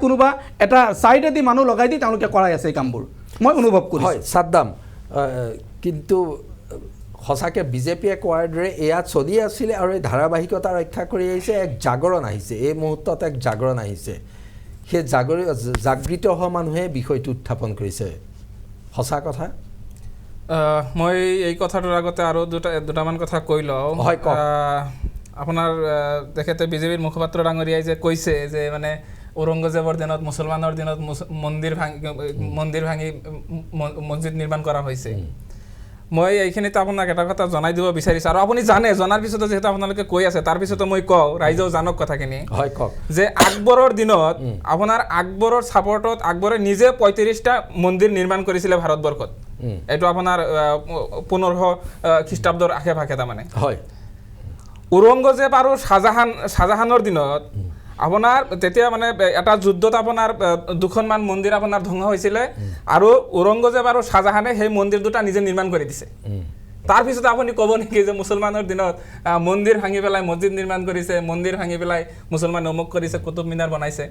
কোনোবা এটা ছাইডেদি মানুহ লগাই দি তেওঁলোকে কৰাই আছে এই কামবোৰ মই অনুভৱ কৰিছোঁ হয় সাদ্দাম কিন্তু সঁচাকৈ বিজেপিয়ে কোৱাৰ দৰে এয়া চলি আছিলে আৰু এই ধাৰাবাহিকতা ৰক্ষা কৰি আহিছে এক জাগৰণ আহিছে এই মুহূৰ্তত এক জাগৰণ আহিছে সেই জাগৃত হোৱা মানুহে বিষয়টো উত্থাপন কৰিছে সঁচা কথা মই এই কথাটোৰ আগতে আৰু দুটামান কথা কৈ লওঁ আপোনাৰ তেখেতে বিজেপিৰ মুখপাত্ৰ ডাঙৰীয়াই যে কৈছে যে মানে ঔৰংগজেবৰ দিনত মুছলমানৰ দিনত মন্দিৰ ভাঙি মছজিদ নিৰ্মাণ কৰা হৈছে মই এইখিনিতে আপোনাক এটা কথা জনাই দিব বিচাৰিছোঁ আৰু আপুনি জানে জনাৰ পিছতো যিহেতু আপোনালোকে কৈ আছে তাৰ পিছতো মই কওঁ ৰাইজেও জানক কথাখিনি হয় কওক যে আকবৰৰ দিনত আপোনাৰ আকবৰৰ ছাপৰ্টত আকবৰে নিজে 35টা মন্দিৰ নিৰ্মাণ কৰিছিলে ভাৰতবৰ্ষত এইটো আপোনাৰ 1500 খ্ৰীষ্টাব্দৰ আশে পাশে তাৰমানে হয় ঔৰংগজেব আৰু শাহজাহানৰ দিনত আপোনাৰ তেতিয়া মানে এটা যুদ্ধত আপোনাৰ দুখনমান মন্দিৰ আপোনাৰ ধ্বংস হৈছিলে আৰু ঔৰংগজেব আৰু শাহজাহানে সেই মন্দিৰ দুটা নিজে নিৰ্মাণ কৰি দিছে তাৰপিছত আপুনি ক'ব নেকি যে মুছলমানৰ দিনত মন্দিৰ ভাঙি পেলাই মছজিদ নিৰ্মাণ কৰিছে মন্দিৰ ভাঙি পেলাই মুছলমানে অমুক কৰিছে কুতুব মিনাৰ বনাইছে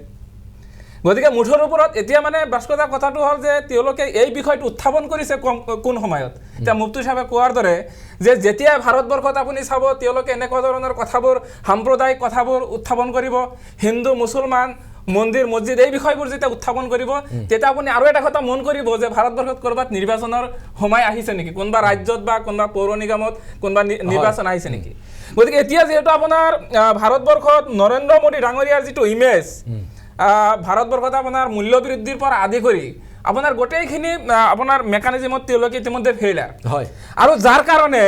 গতিকে মুঠৰ ওপৰত এতিয়া মানে বাস্তৱতা কথাটো হ'ল যে তেওঁলোকে এই বিষয়টো উত্থাপন কৰিছে কোন সময়ত এতিয়া মুফতি সাহেবে কোৱাৰ দৰে যে যেতিয়া ভাৰতবৰ্ষত আপুনি চাব তেওঁলোকে এনেকুৱা ধৰণৰ কথাবোৰ সাম্প্ৰদায়িক কথাবোৰ উত্থাপন কৰিব হিন্দু মুছলমান মন্দিৰ মছজিদ এই বিষয়বোৰ যেতিয়া উত্থাপন কৰিব তেতিয়া আপুনি আৰু এটা কথা মন কৰিব যে ভাৰতবৰ্ষত ক'ৰবাত নিৰ্বাচনৰ সময় আহিছে নেকি কোনোবা ৰাজ্যত বা কোনোবা পৌৰ নিগমত কোনোবা নিৰ্বাচন আহিছে নেকি গতিকে এতিয়া যিহেতু আপোনাৰ ভাৰতবৰ্ষত নৰেন্দ্ৰ মোদী ডাঙৰীয়াৰ যিটো ইমেজ ভাৰতবৰ্ষত আপোনাৰ মূল্য বৃদ্ধিৰ পৰা আদি কৰি আপোনাৰ গোটেইখিনি আপোনাৰ মেকানিজমত তেওঁলোকে ইতিমধ্যে ফেইলাৰ হয় আৰু যাৰ কাৰণে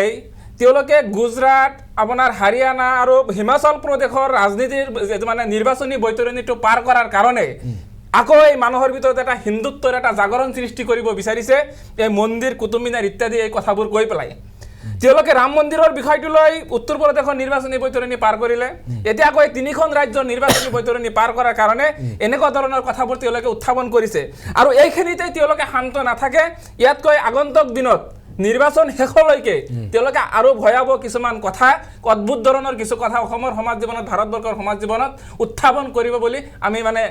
তেওঁলোকে গুজৰাট আপোনাৰ হাৰিয়ানা আৰু হিমাচল প্ৰদেশৰ ৰাজনীতিৰ মানে নিৰ্বাচনী বৈতৰণিটো পাৰ কৰাৰ কাৰণে আকৌ এই মানুহৰ ভিতৰত এটা হিন্দুত্বৰ এটা জাগৰণ সৃষ্টি কৰিব বিচাৰিছে এই মন্দিৰ কুতুব মিনাৰ ইত্যাদি এই কথাবোৰ কৈ পেলাই তেওঁলোকে ৰাম মন্দিৰৰ বিষয়টো লৈ উত্তৰ প্ৰদেশৰ নিৰ্বাচনী বৈতৰণি পাৰ কৰিলে এতিয়া আকৌ 3খন ৰাজ্যৰ নিৰ্বাচনী বৈতৰণি পাৰ কৰাৰ কাৰণে এনেকুৱা ধৰণৰ কথাবোৰ তেওঁলোকে উত্থাপন কৰিছে আৰু এইখিনিতে তেওঁলোকে শান্ত নাথাকে ইয়াতকৈ আগন্তুক দিনত নিৰ্বাচন শেষলৈকে তেওঁলোকে আৰু ভয়াবহ কিছুমান কথা অদ্ভুত ধৰণৰ কিছু কথা অসমৰ সমাজ জীৱনত ভাৰতবৰ্ষৰ সমাজ জীৱনত উত্থাপন কৰিব বুলি আমি মানে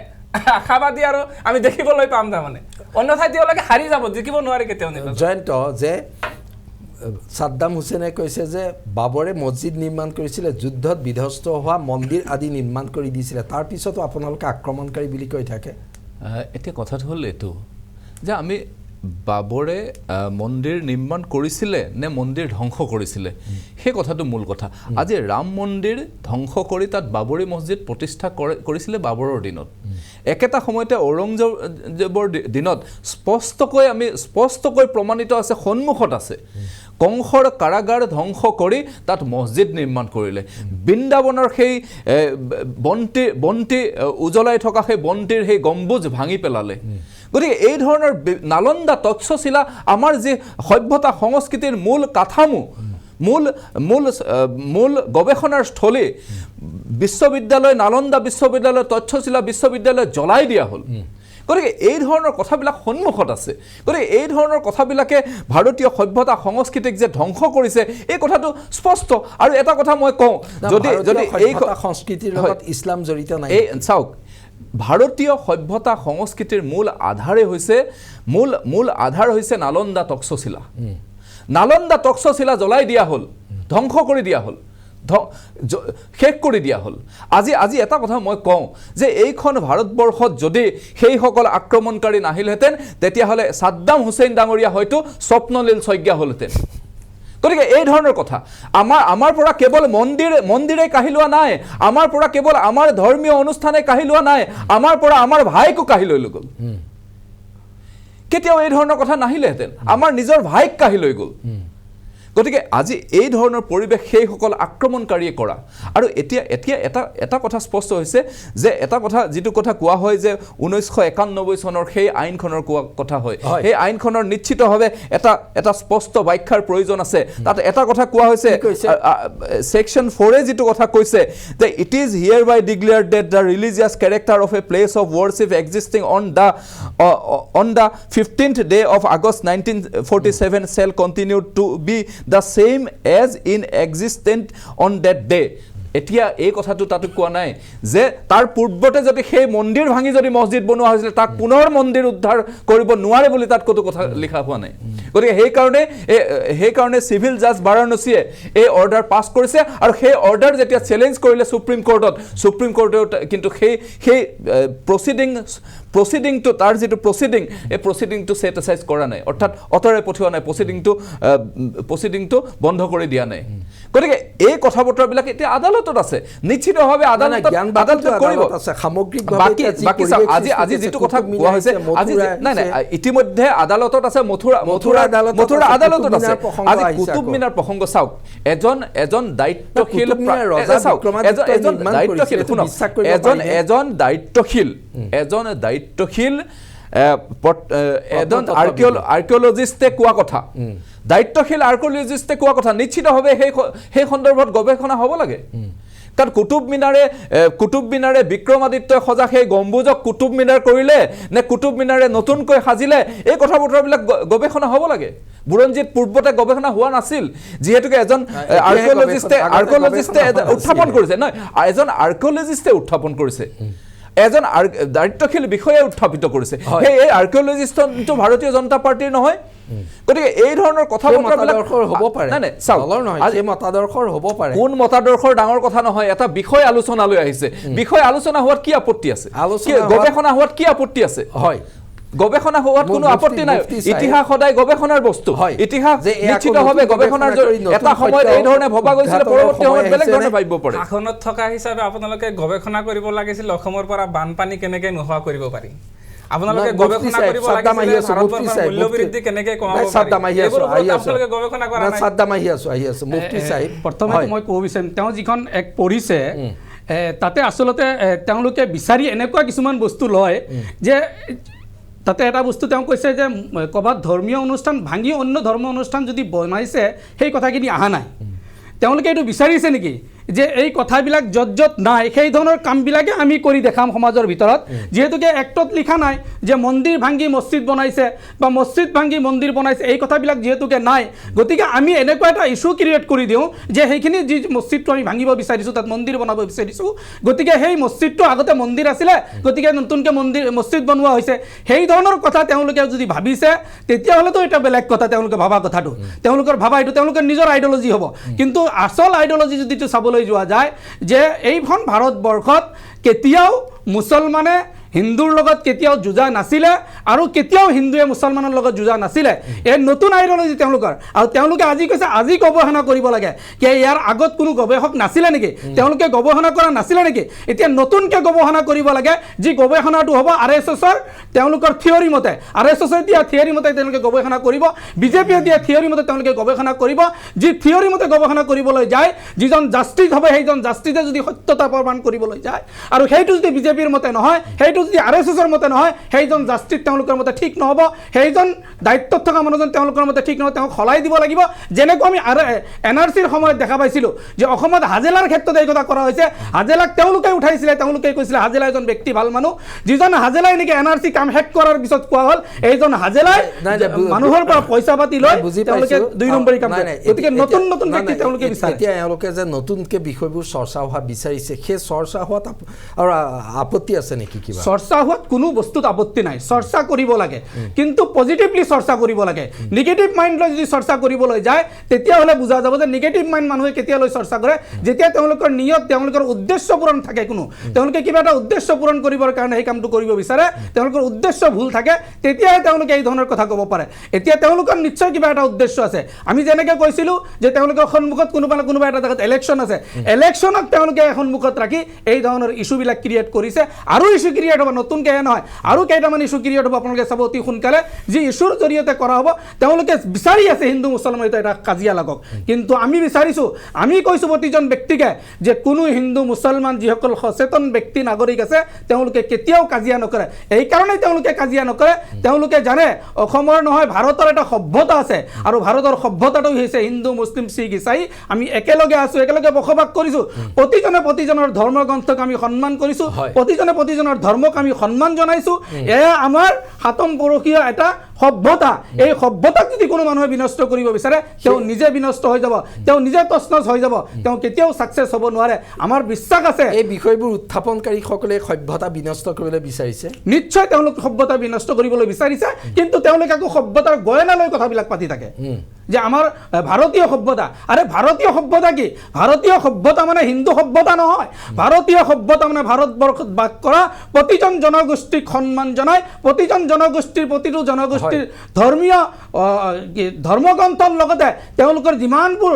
আশাবাদী আৰু আমি দেখিবলৈ পাম তাৰমানে অন্যথাই তেওঁলোকে হাৰি যাব জিকিব নোৱাৰে কেতিয়াও জয়ন্ত যে সাদ্দাম হুছেইনে কৈছে যে বাবৰে মছজিদ নিৰ্মাণ কৰিছিলে যুদ্ধত বিধ্বস্ত হোৱা মন্দিৰ আদি নিৰ্মাণ কৰি দিছিলে তাৰ পিছতো আপোনালোকে আক্ৰমণকাৰী বুলি কৈ থাকে এতিয়া কথাটো হ'ল এইটো যে আমি বাবৰে মন্দিৰ নিৰ্মাণ কৰিছিলে নে মন্দিৰ ধ্বংস কৰিছিলে সেই কথাটো মূল কথা আজি ৰাম মন্দিৰ ধ্বংস কৰি তাত বাবৰি মছজিদ প্ৰতিষ্ঠা কৰিছিলে বাবৰৰ দিনত একেটা সময়তে ঔৰংজেবৰ দিনত স্পষ্টকৈ প্ৰমাণিত আছে সন্মুখত আছে কংসৰ কাৰাগাৰ ধ্বংস কৰি তাত মছজিদ নিৰ্মাণ কৰিলে বৃন্দাবনৰ সেই বন্তি উজ্বলাই থকা সেই বন্তিৰ সেই গম্বুজ ভাঙি পেলালে গতিকে এই ধৰণৰ নালন্দা তক্ষশিলা আমাৰ যি সভ্যতা সংস্কৃতিৰ মূল কাঠামো মূল গৱেষণাৰ স্থলী বিশ্ববিদ্যালয় নালন্দা বিশ্ববিদ্যালয় তক্ষশিলা বিশ্ববিদ্যালয় জ্বলাই দিয়া হ'ল গতিকে এই ধৰণৰ কথাবিলাক সন্মুখত আছে গতিকে এই ধৰণৰ কথাবিলাকে ভাৰতীয় সভ্যতা সংস্কৃতিক যে ধ্বংস কৰিছে এই কথাটো স্পষ্ট আৰু এটা কথা মই কওঁ যদি এই সংস্কৃতিৰ লগত ইছলাম জড়িত নাই এই চাওক ভাৰতীয় সভ্যতা সংস্কৃতিৰ মূল আধাৰ হৈছে নালন্দা তক্ষশিলা জ্বলাই দিয়া হ'ল ধ্বংস কৰি দিয়া হ'ল শেষ কৰি দিয়া হ'ল আজি এটা কথা মই কওঁ যে এইখন ভাৰতবৰ্ষত যদি সেইসকল আক্ৰমণকাৰী নাহিলহেঁতেন তেতিয়াহ'লে সাদ্দাম হুছেইন ডাঙৰীয়া হয়তো স্বপ্নলীল শইকীয়া হ'লহেঁতেন গতিকে এই ধৰণৰ কথা আমাৰ পৰা কেৱল মন্দিৰে কাঢ়ি লোৱা নাই আমাৰ পৰা কেৱল আমাৰ ধৰ্মীয় অনুষ্ঠানে কাঢ়ি লোৱা নাই আমাৰ পৰা আমাৰ ভাইকো কাঢ়ি লৈ গ'ল কেতিয়াও এই ধৰণৰ কথা নাহিলেহেঁতেন আমাৰ নিজৰ ভাইক কাঢ়ি লৈ গ'ল গতিকে আজি এই ধৰণৰ পৰিৱেশ সেইসকল আক্ৰমণকাৰীয়ে কৰা আৰু এতিয়া এটা কথা স্পষ্ট হৈছে যে এটা কথা যিটো কথা কোৱা হয় যে 1991 চনৰ সেই আইনখনৰ কথা হয় সেই আইনখনৰ নিশ্চিতভাৱে এটা স্পষ্ট ব্যাখ্যাৰ প্ৰয়োজন আছে তাত এটা কথা কোৱা হৈছে সেকশন 4 যিটো কথা কৈছে যে it is here by declared that the religious character of a place of worship existing on the 15th day of August 1947 shall continue to be the same as in existent on that day এতিয়া এই কথাটো তাতে কোৱা নাই যে তাৰ পূৰ্বতে যদি সেই মন্দিৰ ভাঙি যদি মছজিদ বনোৱা হৈছিল তাক পুনৰ মন্দিৰ উদ্ধাৰ কৰিব নোৱাৰে বুলি তাত কতো কথা লিখা হোৱা নাই গতিকে সেইকাৰণে সিভিল জাজ বাৰাণসীয়ে এই অৰ্ডাৰ পাছ কৰিছে আৰু সেই অৰ্ডাৰ যেতিয়া চ্যালেঞ্জ কৰিলে সুপ্ৰিম কোৰ্টে কিন্তু সেই প্ৰচিডিংটো তাৰ যিটো এই প্ৰচিডিংটো সেটিছফাইড কৰা নাই অৰ্থাৎ অতৰে পঠিওৱা নাই প্ৰচিডিংটো বন্ধ কৰি দিয়া নাই গতিকে এই কথা বতৰাবিলাক এতিয়া আদালতত আছে, নিশ্চিতভাৱে আদালতে কৰিব। বাকী চাওক, আজি যিটো কথা কোৱা হৈছে, আজি নাই ইতিমধ্যে আদালতত আছে, মথুৰা আদালতত আছে। আজি কুতুব মিনাৰ প্ৰসংগ চাওক, এজন দায়িত্বশীল আৰ্কিঅলজিষ্টে কোৱা কথা, দায়িত্বশীল আৰ্কিঅলজিষ্টে কোৱা কথা, নিশ্চিতভাৱে সেই সন্দৰ্ভত গৱেষণা হ'ব লাগে। কাৰণ কুতুব মিনাৰে বিক্ৰমাদিত্যই সজা সেই গম্বুজক কুতুব মিনাৰ কৰিলে নে কুতুব মিনাৰে নতুনকৈ সাজিলে, এই কথা বতৰাবিলাক গৱেষণা হ'ব লাগে। বুৰঞ্জীত পূৰ্বতে গৱেষণা হোৱা নাছিল, যিহেতুকে এজন আৰ্কিঅলজিষ্টে উত্থাপন কৰিছে, নহয় এজন আৰ্কিঅলজিষ্টে উত্থাপন কৰিছে, এজন দায়িত্বশীল বিষয়াই উত্থাপিত কৰিছে। সেই আৰ্কিঅলজিষ্টটো ভাৰতীয় জনতা পাৰ্টীৰ নহয়। গতিকে এই ধৰণৰ কথা মতাদৰ্শৰ হ'ব পাৰে, মতাদৰ্শৰ হ'ব পাৰে, কোন মতাদৰ্শৰ ডাঙৰ কথা নহয়। এটা বিষয় আলোচনালৈ আহিছে, বিষয় আলোচনা হোৱাত কি আপত্তি আছে? গৱেষণা হোৱাত কি আপত্তি আছে? হয়, গৱেষণা হোৱাত কোনো আপত্তি নাই। ইতিহাস সদায় গৱেষণাৰ বস্তু। ইতিহাস নিশ্চিতভাৱে গৱেষণাৰ এটা সময়ত এই ধৰণে ভবা গৈছিল, পৰৱৰ্তী সময়ত বেলেগ ধৰণে ভাবিব পাৰে। শাসনত থকা হিচাপে আপোনালোকে গৱেষণা কৰিব লাগিছিল অসমৰ পৰা বানপানী কেনেকৈ নোহোৱা কৰিব পাৰি। আপোনালোকে গৱেষণা কৰিব লাগিছিল ভাৰতবৰ্ষৰ মূল্য বৃদ্ধি কেনেকৈ কমাব পাৰি। আপোনালোকে গৱেষণা কৰা নাই। প্ৰথমে মই ক'ব বিচাৰিম, তেওঁ যিখন এক পঢ়িছে তাতে আচলতে তেওঁলোকে বিচাৰি এনেকুৱা কিছুমান বস্তু লয় যে তাতে এটা বস্তু তেওঁ কৈছে যে ক'ৰবাত ধৰ্মীয় অনুষ্ঠান ভাঙি অন্য ধৰ্মীয় অনুষ্ঠান যদি বনাইছে সেই কথাখিনি অহা নাই। তেওঁলোকে এইটো বিচাৰিছে নেকি যে এই কথাবিলাক য'ত নাই সেই ধৰণৰ কামবিলাকে আমি কৰি দেখাম সমাজৰ ভিতৰত, যিহেতুকে এক্টত লিখা নাই যে মন্দিৰ ভাঙি মছজিদ বনাইছে বা মছজিদ ভাঙি মন্দিৰ বনাইছে, এই কথাবিলাক যিহেতুকে নাই, গতিকে আমি এনেকুৱা এটা ইছ্যু ক্ৰিয়েট কৰি দিওঁ যে সেইখিনি যি মছজিদটো আমি ভাঙিব বিচাৰিছোঁ, তাত মন্দিৰ বনাব বিচাৰিছোঁ, গতিকে সেই মছজিদটো আগতে মন্দিৰ আছিলে, গতিকে নতুনকৈ মছজিদ বনোৱা হৈছে। সেই ধৰণৰ কথা তেওঁলোকে যদি ভাবিছে তেতিয়াহ'লেতো এটা বেলেগ কথা, তেওঁলোকে ভাবা কথাটো, তেওঁলোকৰ ভাবা এইটো তেওঁলোকৰ নিজৰ আইডিঅলজি হ'ব। কিন্তু আচল আইডিঅলজি যদি চাবলৈ যোৱা যায় যে এইখন ভাৰতবৰ্ষত কেতিয়াও মুছলমানে হিন্দুৰ লগত কেতিয়াও যুঁজা নাছিলে আৰু কেতিয়াও হিন্দুৱে মুছলমানৰ লগত যুঁজা নাছিলে। এই নতুন আইডিঅলজি তেওঁলোকৰ, আৰু তেওঁলোকে আজি কৈছে আজি গৱেষণা কৰিব লাগে যে ইয়াৰ আগত কোনো গৱেষক নাছিলে নেকি, তেওঁলোকে গৱেষণা কৰা নাছিলে নেকি, এতিয়া নতুনকৈ গৱেষণা কৰিব লাগে। যি গৱেষণাটো হ'ব RSSৰ তেওঁলোকৰ থিয়ৰী মতে, RSSে দিয়া থিয়ৰী মতে তেওঁলোকে গৱেষণা কৰিব, বিজেপিয়ে দিয়া থিয়ৰী মতে তেওঁলোকে গৱেষণা কৰিব। যি থিয়ৰী মতে গৱেষণা কৰিবলৈ যায়, যিজন জাষ্টিছ হ'ব সেইজন জাষ্টিছে যদি সত্যতা প্ৰমাণ কৰিবলৈ যায় আৰু সেইটো যদি বিজেপিৰ মতে নহয়, সেইটো যদি RSSৰ মতে নহয়, সেইজন জাষ্টিছ তেওঁলোকৰ মতে ঠিক নহ'ব, সেইজন দায়িত্বত থকা মানুহজন তেওঁলোকৰ মতে ঠিক নহ'ব, তেওঁক সলাই দিব লাগিব। যেনেকৈ আমি NRCৰ সময়ত দেখা পাইছিলোঁ যে অসমত হাজেলাৰ ক্ষেত্ৰত এই কথা কৰা হৈছে, হাজেলাক তেওঁলোকে উঠাইছিলে, তেওঁলোকে কৈছিলে হাজেলা এজন ব্যক্তি ভাল মানুহ, যিজন হাজেলাই নেকি NRC কাম শেষ কৰাৰ পিছত কোৱা হ'ল এইজন হাজেলাই মানুহৰ পৰা পইচা পাতি লৈ তেওঁলোকে 2 নম্বৰী কাম কৰে। গতিকে নতুন নতুন ব্যক্তি তেওঁলোকে বিচাৰে। এতিয়া এওঁলোকে যে নতুনকৈ বিষয়বোৰ চৰ্চা হোৱা বিচাৰিছে, সেই চৰ্চা হোৱাত আৰু আপত্তি আছে নেকি? কিবা চৰ্চা হোৱাত কোনো বস্তুত আপত্তি নাই, চৰ্চা কৰিব লাগে, কিন্তু পজিটিভলি চৰ্চা কৰিব লাগে। নিগেটিভ মাইণ্ড লৈ যদি চৰ্চা কৰিবলৈ যায় তেতিয়াহ'লে বুজা যাব যে নিগেটিভ মাইণ্ড মানুহে কেতিয়ালৈ চৰ্চা কৰে, যেতিয়া তেওঁলোকৰ নিয়ত তেওঁলোকৰ উদ্দেশ্য পূৰণ থাকে, তেওঁলোকে কিবা এটা উদ্দেশ্য পূৰণ কৰিবৰ কাৰণে সেই কামটো কৰিব বিচাৰে, তেওঁলোকৰ উদ্দেশ্য ভুল থাকে, তেতিয়াহে তেওঁলোকে এই ধৰণৰ কথা ক'ব পাৰে। এতিয়া তেওঁলোকৰ নিশ্চয় কিবা এটা উদ্দেশ্য আছে। আমি যেনেকৈ কৈছিলোঁ যে তেওঁলোকৰ সন্মুখত কোনোবা এটা জেগাত ইলেকশ্যন আছে, ইলেকশ্যনক তেওঁলোকে সন্মুখত ৰাখি এই ধৰণৰ ইছ্যুবিলাক ক্ৰিয়েট কৰিছে। আৰু ইছ্যু ক্ৰিয়েট হ'ব, নতুনকৈ নহয়, আৰু কেইটামান ইছ্যু ক্ৰিয়েট হ'ব, আপোনালোকে চাব অতি সোনকালে। যি ইছ্যুৰ জৰিয়তে কৰা হ'ব, তেওঁলোকে বিচাৰি আছে হিন্দু মুছলমান এটা কাজিয়া লাগক, কিন্তু আমি বিচাৰিছোঁ, আমি কৈছোঁ প্ৰতিজন ব্যক্তিকে যে কোনো হিন্দু মুছলমান যিসকল সচেতন ব্যক্তি নাগৰিক আছে তেওঁলোকে কেতিয়াও কাজিয়া নকৰে। এইকাৰণেই তেওঁলোকে কাজিয়া নকৰে, তেওঁলোকে জানে অসমৰ নহয় ভাৰতৰ এটা সভ্যতা আছে, আৰু ভাৰতৰ সভ্যতাটো হৈছে হিন্দু মুছলিম শিখ ইছাই, আমি একেলগে আছোঁ, একেলগে বসবাস কৰিছোঁ, প্ৰতিজনে প্ৰতিজনৰ ধৰ্মগ্ৰন্থক আমি সন্মান কৰিছোঁ, প্ৰতিজনে প্ৰতিজনৰ ধৰ্মক আমি সন্মান জনাইছোঁ। এয়া আমাৰ সাতম পৰকীয়া এটা সভ্যতা। এই সভ্যতাক যদি কোনো মানুহে বিনষ্ট কৰিব বিচাৰে তেওঁ নিজে বিনষ্ট হৈ যাব, তেওঁ নিজে তছনছ হৈ যাব, তেওঁ কেতিয়াও ছাকচেছ হ'ব নোৱাৰে। আমাৰ বিশ্বাস আছে এই বিষয়বোৰ উত্থাপনকাৰীসকলে সভ্যতা বিনষ্ট কৰিবলৈ বিচাৰিছে, নিশ্চয় তেওঁলোক সভ্যতা বিনষ্ট কৰিবলৈ বিচাৰিছে, কিন্তু তেওঁলোকে আকৌ সভ্যতাৰ গয়নালৈ কথাবিলাক পাতি থাকে যে আমাৰ ভাৰতীয় সভ্যতা। আৰে ভাৰতীয় সভ্যতা কি? ভাৰতীয় সভ্যতা মানে হিন্দু সভ্যতা নহয়। ভাৰতীয় সভ্যতা মানে ভাৰতবৰ্ষত বাস কৰা প্ৰতিজন জনগোষ্ঠীক সন্মান জনাই, প্ৰতিজন জনগোষ্ঠীৰ প্ৰতিটো জনগোষ্ঠী জনগোষ্ঠীৰ ধৰ্মীয় ধৰ্মগ্ৰন্থৰ লগতে তেওঁলোকৰ যিমানবোৰ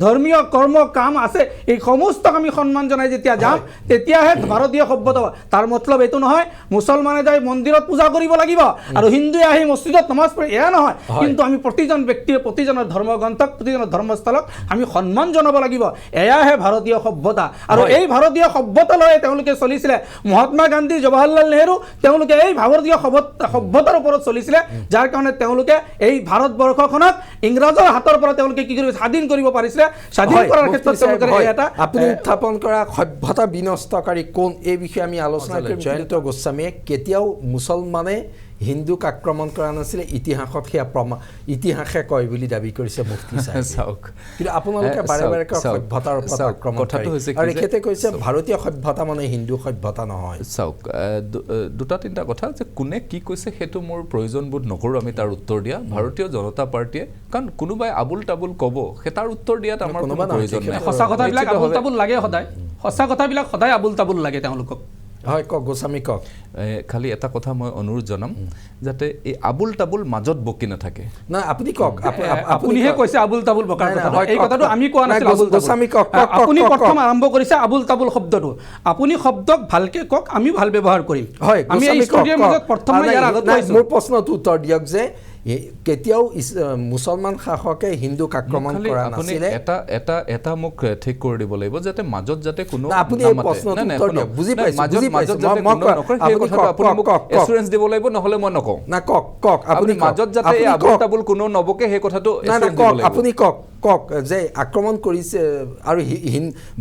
ধৰ্মীয় কৰ্ম কাম আছে এই সমস্তক আমি সন্মান জনাই যেতিয়া যাম তেতিয়াহে ভাৰতীয় সভ্যতা তাৰ মতলব এইটো নহয় মুছলমানে যাই মন্দিৰত পূজা কৰিব লাগিব আৰু হিন্দুৱে আহি মছজিদত নমাজ পঢ়ে এয়া নহয় কিন্তু আমি প্ৰতিজন ব্যক্তিয়ে প্ৰতিজনৰ ধৰ্মগ্ৰন্থক প্ৰতিজনৰ ধৰ্মস্থলক আমি সন্মান জনাব লাগিব এয়াহে ভাৰতীয় সভ্যতা আৰু এই ভাৰতীয় সভ্যতালৈ তেওঁলোকে চলিছিলে মহাত্মা গান্ধী জৱাহৰলাল নেহৰু তেওঁলোকে এই ভাৰতীয় সভ্যতাৰ ওপৰত চলিছিলে যাৰ কাৰণে তেওঁলোকে এই ভাৰতবৰ্ষখনক ইংৰাজৰ হাতৰ পৰা তেওঁলোকে কি কৰিব স্বাধীন কৰিব পাৰিছিলে স্বাধীন কৰাৰ ক্ষেত্ৰত তেওঁলোকৰ এটা আপুনি উত্থাপন কৰা সভ্যতা বিনষ্টকাৰী কোন এই বিষয়ে আমি আলোচনা কৰিম জয়ন্ত গোস্বামীয়ে কেতিয়াও মুছলমানে হিন্দুক আক্ৰমণ কৰা নাছিলে ইতিহাসত সেয়া ইতিহাসে কয় বুলি দাবী কৰিছে মুফতি চাওক কিন্তু আপোনালোকে বাৰে বাৰে সভ্যতাৰ ওপৰত আক্ৰমণ আৰু এখেতে কৈছে ভাৰতীয় সভ্যতা মানে হিন্দু সভ্যতা নহয় চাওক দুটা তিনিটা কথা যে কোনে কি কৈছে সেইটো মোৰ প্ৰয়োজন বোধ নকৰোঁ আমি তাৰ উত্তৰ দিয়া ভাৰতীয় জনতা পাৰ্টীয়ে কাৰণ কোনোবাই আবুল তাবুল ক'ব সেই তাৰ উত্তৰ দিয়াত আমাৰ কোনো প্ৰয়োজন নাই সঁচা কথাবিলাক আবুল তাবুল লাগে সদায় সঁচা কথাবিলাক সদায় আবুল তাবুল লাগে তেওঁলোকক হয় কওক গোস্বামী কওক খালি এটা কথা মই অনুৰোধ জনাম যাতে এই আবুল তাবুল মাজত বকি নাথাকে না আপুনি কওক আপুনিহে কৈছে আবুল তাবুল বকাৰ কথা এই কথাটো আমি কোৱা নাছিলো আবুল গোস্বামী কওক আপুনি প্ৰথম আৰম্ভ কৰিছে আবুল তাবুল শব্দটো আপুনি শব্দক ভালকে কওক আমি ভাল ব্যৱহাৰ কৰিম হয় আমি এই ষ্টুডিঅ'ৰ মাজত প্ৰথম ইয়াৰ আগত কৈছো মোৰ প্ৰশ্নটো উত্তৰ দিয়ক যে কেতিয়াও মুছলমান শাসকে হিন্দুক আক্ৰমণ কৰা নাছিলে এটা মোক ঠিক কৰি দিব লাগিব যাতে মাজত যাতে কোনো আপুনি এই প্ৰশ্নটো উত্তৰ দিয়ক বুজি পাইছো মাজত যাতে কোনো নকৰে সেই কথাটো আপুনি মোক এছুৰেঞ্চ দিব লাগিব নহলে মই নকওঁ না কওক আপুনি মাজত যাতে এই আবুল তাবুল কোনো নবকে সেই কথাটো এছুৰেঞ্চ দিব লাগিব আপুনি কওক যে আক্ৰমণ কৰিছে আৰু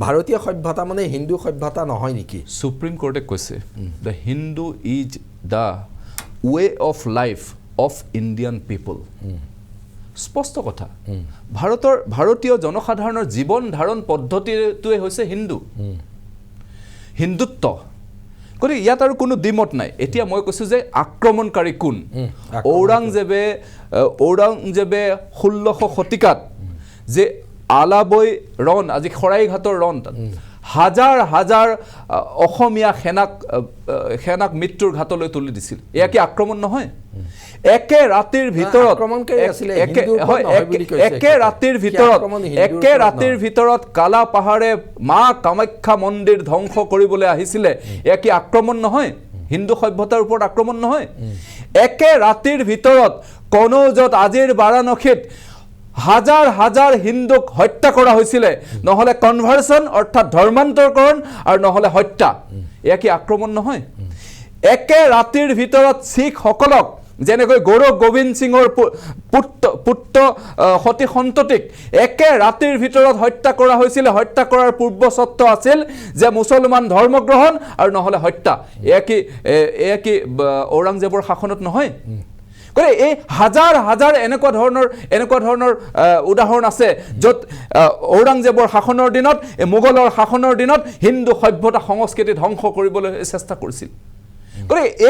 ভাৰতীয় সভ্যতা মানে হিন্দু সভ্যতা নহয় নেকি সুপ্ৰিম কোৰ্টে কৈছে the Hindu is the way of life of Indian people স্পষ্ট কথা ভাৰতীয় জনসাধাৰণৰ জীৱন ধাৰণ পদ্ধতিটোৱে হৈছে হিন্দুত্ব গতিকে ইয়াত আৰু কোনো দ্বিমত নাই এতিয়া মই কৈছোঁ যে আক্ৰমণকাৰী কোন ঔৰংজেবে 1600 শতিকাত যে আলাবৈ ৰণ আজি শৰাইঘাটৰ ৰণ হাজাৰ হাজাৰ অসমীয়া সেনাক মৃত্যুৰ ঘাটলৈ তুলি দিছিল এয়া কি আক্ৰমণ নহয় একে ৰাতিৰ ভিতৰত কালা পাহাৰে মা কামাখ্যা মন্দিৰ ধ্বংস কৰিবলৈ আহিছিলে এয়া কি আক্ৰমণ নহয় হিন্দু সভ্যতাৰ ওপৰত আক্ৰমণ নহয় একে ৰাতিৰ ভিতৰত কনৌজত আজিৰ বাৰাণসীত হাজাৰ হাজাৰ হিন্দুক হত্যা কৰা হৈছিলে নহলে কনভাৰ্সন অৰ্থাৎ ধৰ্মান্তৰকৰণ আৰু নহলে হত্যা এয়া কি আক্ৰমণ নহয় একে ৰাতিৰ ভিতৰত শিখসকলক যেনেকৈ গৌৰৱ গোবিন্দ সিঙৰ পুত্ৰ সতী সন্ততিক একে ৰাতিৰ ভিতৰত হত্যা কৰা হৈছিলে হত্যা কৰাৰ পূৰ্ব চৰ্ত আছিল যে মুছলমান ধৰ্ম গ্ৰহণ আৰু নহলে হত্যা এয়া কি ঔৰংজেবৰ শাসনত নহয় এই হাজাৰ হাজাৰ এনেকুৱা ধৰণৰ উদাহৰণ আছে য'ত ঔৰংজেবৰ শাসনৰ দিনত মোগলৰ শাসনৰ দিনত হিন্দু সভ্যতা সংস্কৃতি ধ্বংস কৰিবলৈ চেষ্টা কৰিছিল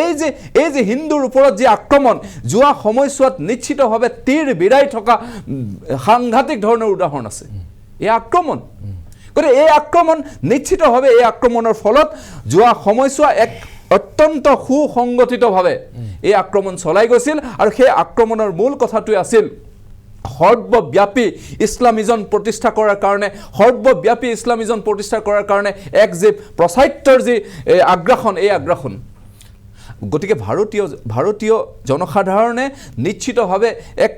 এই যে হিন্দুৰ ওপৰত যি আক্ৰমণ যোৱা সময়ছোৱাত নিশ্চিতভাৱে তীৰ বিৰাই থকা সাংঘাতিক ধৰণৰ উদাহৰণ আছে এই আক্ৰমণ এই আক্ৰমণ নিশ্চিতভাৱে এই আক্ৰমণৰ ফলত যোৱা সময়ছোৱা এক অত্যন্ত সুসংগঠিতভাৱে এই আক্ৰমণ চলাই গৈছিল আৰু সেই আক্ৰমণৰ মূল কথাটোৱে আছিল সৰ্বব্যাপী ইছলামিজম প্ৰতিষ্ঠা কৰাৰ কাৰণে এক যে প্ৰচাত্যৰ যি আগ্ৰাসন এই আগ্ৰাসন গতিকে ভাৰতীয় জনসাধাৰণে নিশ্চিতভাৱে এক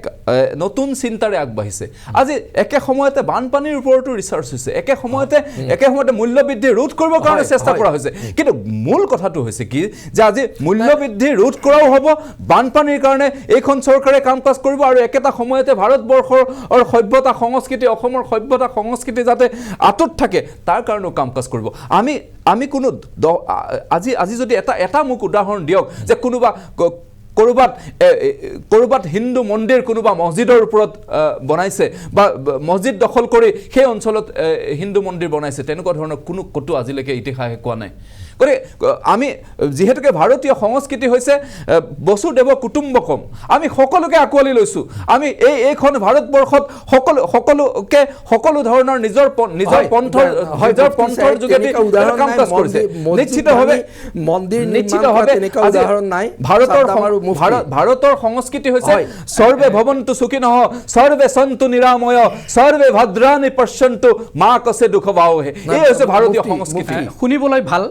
নতুন চিন্তাৰে আগবাঢ়িছে আজি একে সময়তে বানপানীৰ ওপৰতো ৰিচাৰ্চ হৈছে একে সময়তে মূল্যবৃদ্ধি ৰোধ কৰিবৰ কাৰণে চেষ্টা কৰা হৈছে কিন্তু মূল কথাটো হৈছে কি যে আজি মূল্যবৃদ্ধি ৰোধ কৰাও হ'ব বানপানীৰ কাৰণে এইখন চৰকাৰে কাম কাজ কৰিব আৰু একেটা সময়তে ভাৰতবৰ্ষৰ সভ্যতা সংস্কৃতি অসমৰ সভ্যতা সংস্কৃতি যাতে আঁতৰত থাকে তাৰ কাৰণেও কাম কাজ কৰিব আমি কোনো আজি যদি এটা মোক উদাহৰণ দিয়ক যে কৰবাত হিন্দু মন্দিৰ কোনোবা মছজিদৰ ওপৰত বনাইছে বা মছজিদ দখল কৰি সেই অঞ্চলত হিন্দু মন্দিৰ বনাইছে তেনেকুৱা ধৰণৰ কোনো কতো আজিলৈকে ইতিহাসে কোৱা নাই গতিকে আমি যিহেতুকে ভাৰতীয় সংস্কৃতি হৈছে বসুদেৱ কুটুম্বকম আমি সকলোকে আঁকোৱালি লৈছোঁ আমি এইখন ভাৰতবৰ্ষত সকলো ধৰণৰ নিজৰ পন্থৰ যোগেদি কাম কাজ কৰিছে নিশ্চিতভাৱে ভাৰতৰ ভাৰতৰ সংস্কৃতি হৈছে হয়। সৰ্বে ভৱন্তু সুখিনঃ সৰ্বে সন্তু নিৰাময় সৰ্বে ভদ্ৰাণি পশ্যন্তু মা কছে দুখ বাওহে। এই হৈছে ভাৰতীয় সংস্কৃতি। শুনিবলৈ ভাল,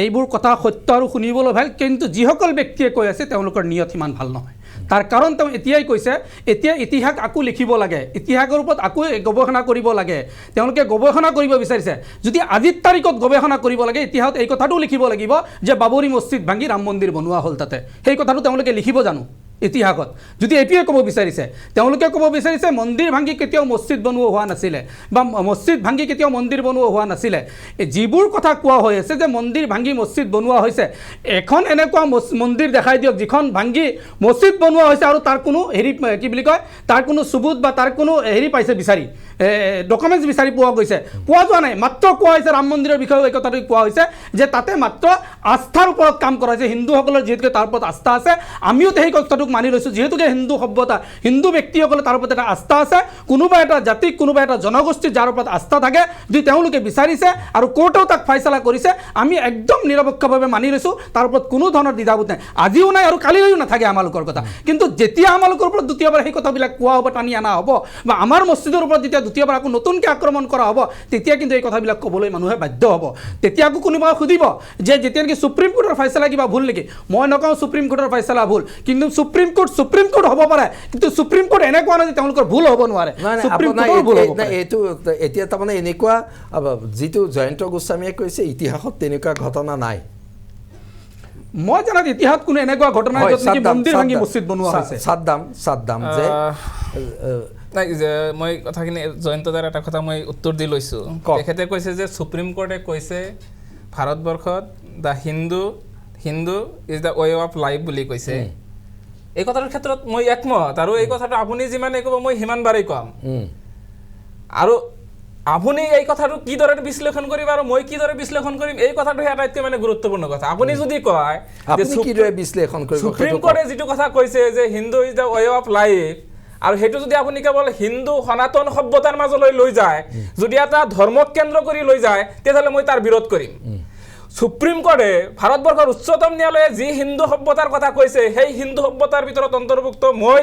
এইবোৰ কথা সত্য আৰু শুনিবলৈ ভাল, কিন্তু যিসকল ব্যক্তিয়ে কৈ আছে তেওঁলোকৰ নিয়ত সিমান ভাল নহয়। তাৰ কাৰণ তেওঁ এতিয়াই কৈছে, এতিয়া ইতিহাস আকৌ লিখিব লাগে, ইতিহাসৰ ওপৰত আকৌ গৱেষণা কৰিব লাগে। তেওঁলোকে গৱেষণা কৰিব বিচাৰিছে। যদি আজিৰ তাৰিখত গৱেষণা কৰিব লাগে, ইতিহাসত এই কথাটো লিখিব লাগিব যে বাবৰি মছজিদ ভাঙি ৰাম মন্দিৰ বনোৱা হ'ল তাতে। সেই কথাটো তেওঁলোকে লিখিব জানো ইতিহাসত? যদি এইটোৱে ক'ব বিচাৰিছে, তেওঁলোকে ক'ব বিচাৰিছে মন্দিৰ ভাঙি কেতিয়াও মছজিদ বনোৱা হোৱা নাছিলে, বা মছজিদ ভাঙি কেতিয়াও মন্দিৰ বনোৱা হোৱা নাছিলে। যিবোৰ কথা কোৱা হৈ আছে যে মন্দিৰ ভাঙি মছজিদ বনোৱা হৈছে, এখন এনেকুৱা মন্দিৰ দেখাই দিয়ক যিখন ভাঙি মছজিদ বনোৱা হৈছে আৰু তাৰ কোনো কি বুলি কয়, তাৰ কোনো চুবুত বা তাৰ কোনো পাইছে বিচাৰি, ডকুমেণ্টছ বিচাৰি পোৱা গৈছে? পোৱা যোৱা নাই। মাত্ৰ কোৱা হৈছে ৰাম মন্দিৰৰ বিষয়ে এই কথাটো কোৱা হৈছে যে তাতে মাত্ৰ আস্থাৰ ওপৰত কাম কৰা হৈছে। হিন্দুসকলৰ যিহেতুকে তাৰ ওপৰত আস্থা আছে, আমিও সেই কথাটোক মানি লৈছোঁ। যিহেতুকে হিন্দু সভ্যতা, হিন্দু ব্যক্তিসকলে তাৰ ওপৰত এটা আস্থা আছে। কোনোবা এটা জাতিক, কোনোবা এটা জনগোষ্ঠীৰ যাৰ ওপৰত আস্থা থাকে, যদি তেওঁলোকে বিচাৰিছে আৰু কোৰ্টেও তাক ফাইচলা কৰিছে, আমি একদম নিৰপেক্ষভাৱে মানি লৈছোঁ। তাৰ ওপৰত কোনো ধৰণৰ দ্বিধাবোধ নাই, আজিও নাই আৰু কালিলৈও নাথাকে আমালোকৰ কথা। কিন্তু যেতিয়া আমালোকৰ ওপৰত দ্বিতীয়বাৰ সেই কথাবিলাক কোৱা হ'ব, টানি অনা হ'ব, বা আমাৰ মছজিদৰ ওপৰত যেতিয়া দ্বিতীয়বাৰ আকৌ নতুনকৈ আক্ৰমণ কৰা হ'ব, তেতিয়া কিন্তু এই কথাবিলাক ক'বলৈ মানুহে বাধ্য হ'ব। তেতিয়া আকৌ কোনোবাই সুধিব যে যেতিয়া নেকি সুপ্ৰিম কোৰ্টৰ ফাইচলা কিবা ভুল নেকি? মই নকওঁ সুপ্ৰিম কোৰ্টৰ ফাইচলা ভুল, কিন্তু সুপ্ৰিম কোৰ্ট হ'ব পাৰে, কিন্তু সুপ্ৰিম কোৰ্ট এনেকুৱা নহয় যে তেওঁলোকৰ ভুল হ'ব নোৱাৰে। সুপ্ৰিম কোৰ্টৰ ভুল হ'ব পাৰে। এইটো এতিয়া তাৰমানে এনেকুৱা, যিটো জয়ন্ত গোস্বামীয়ে কৈছে ইতিহাসত তেনেকুৱা ঘটনা নাই। মই জানাত ইতিহাসত কোনো এনেকুৱা ঘটনা য'ত নেকি মন্দিৰ ভাঙি মছজিদ বনোৱা হৈছে। সাদ্দাম যে নাই, যে মই কথাখিনি জয়ন্ত দাৰ এটা কথা মই উত্তৰ দি লৈছোঁ। তেখেতে কৈছে যে সুপ্ৰিম কোৰ্টে কৈছে ভাৰতবৰ্ষত the Hindu is the way of life বুলি কৈছে। এই কথাটোৰ ক্ষেত্ৰত মই একমত, আৰু এই কথাটো আপুনি যিমানে ক'ব মই সিমানবাৰেই ক'ম। আৰু আপুনি এই কথাটো কিদৰে বিশ্লেষণ কৰিব আৰু মই কিদৰে বিশ্লেষণ কৰিম, এই কথাটোহে আটাইতকৈ মানে গুৰুত্বপূৰ্ণ কথা। আপুনি যদি কয় যে সুপ্ৰিম কোৰ্টে যিটো কথা কৈছে যে Hindu is the way of life, আৰু সেইটো যদি আপুনি কেৱল হিন্দু সনাতন সভ্যতাৰ মাজলৈ লৈ যায়, যদি এটা ধৰ্মক কেন্দ্ৰ কৰি লৈ যায়, তেতিয়াহ'লে মই তাৰ বিৰোধ কৰিম। সুপ্ৰিম কোৰ্টে ভাৰতবৰ্ষৰ উচ্চতম ন্যায়ালয়ে যি হিন্দু সভ্যতাৰ কথা কৈছে, সেই হিন্দু সভ্যতাৰ ভিতৰত অন্তৰ্ভুক্ত মই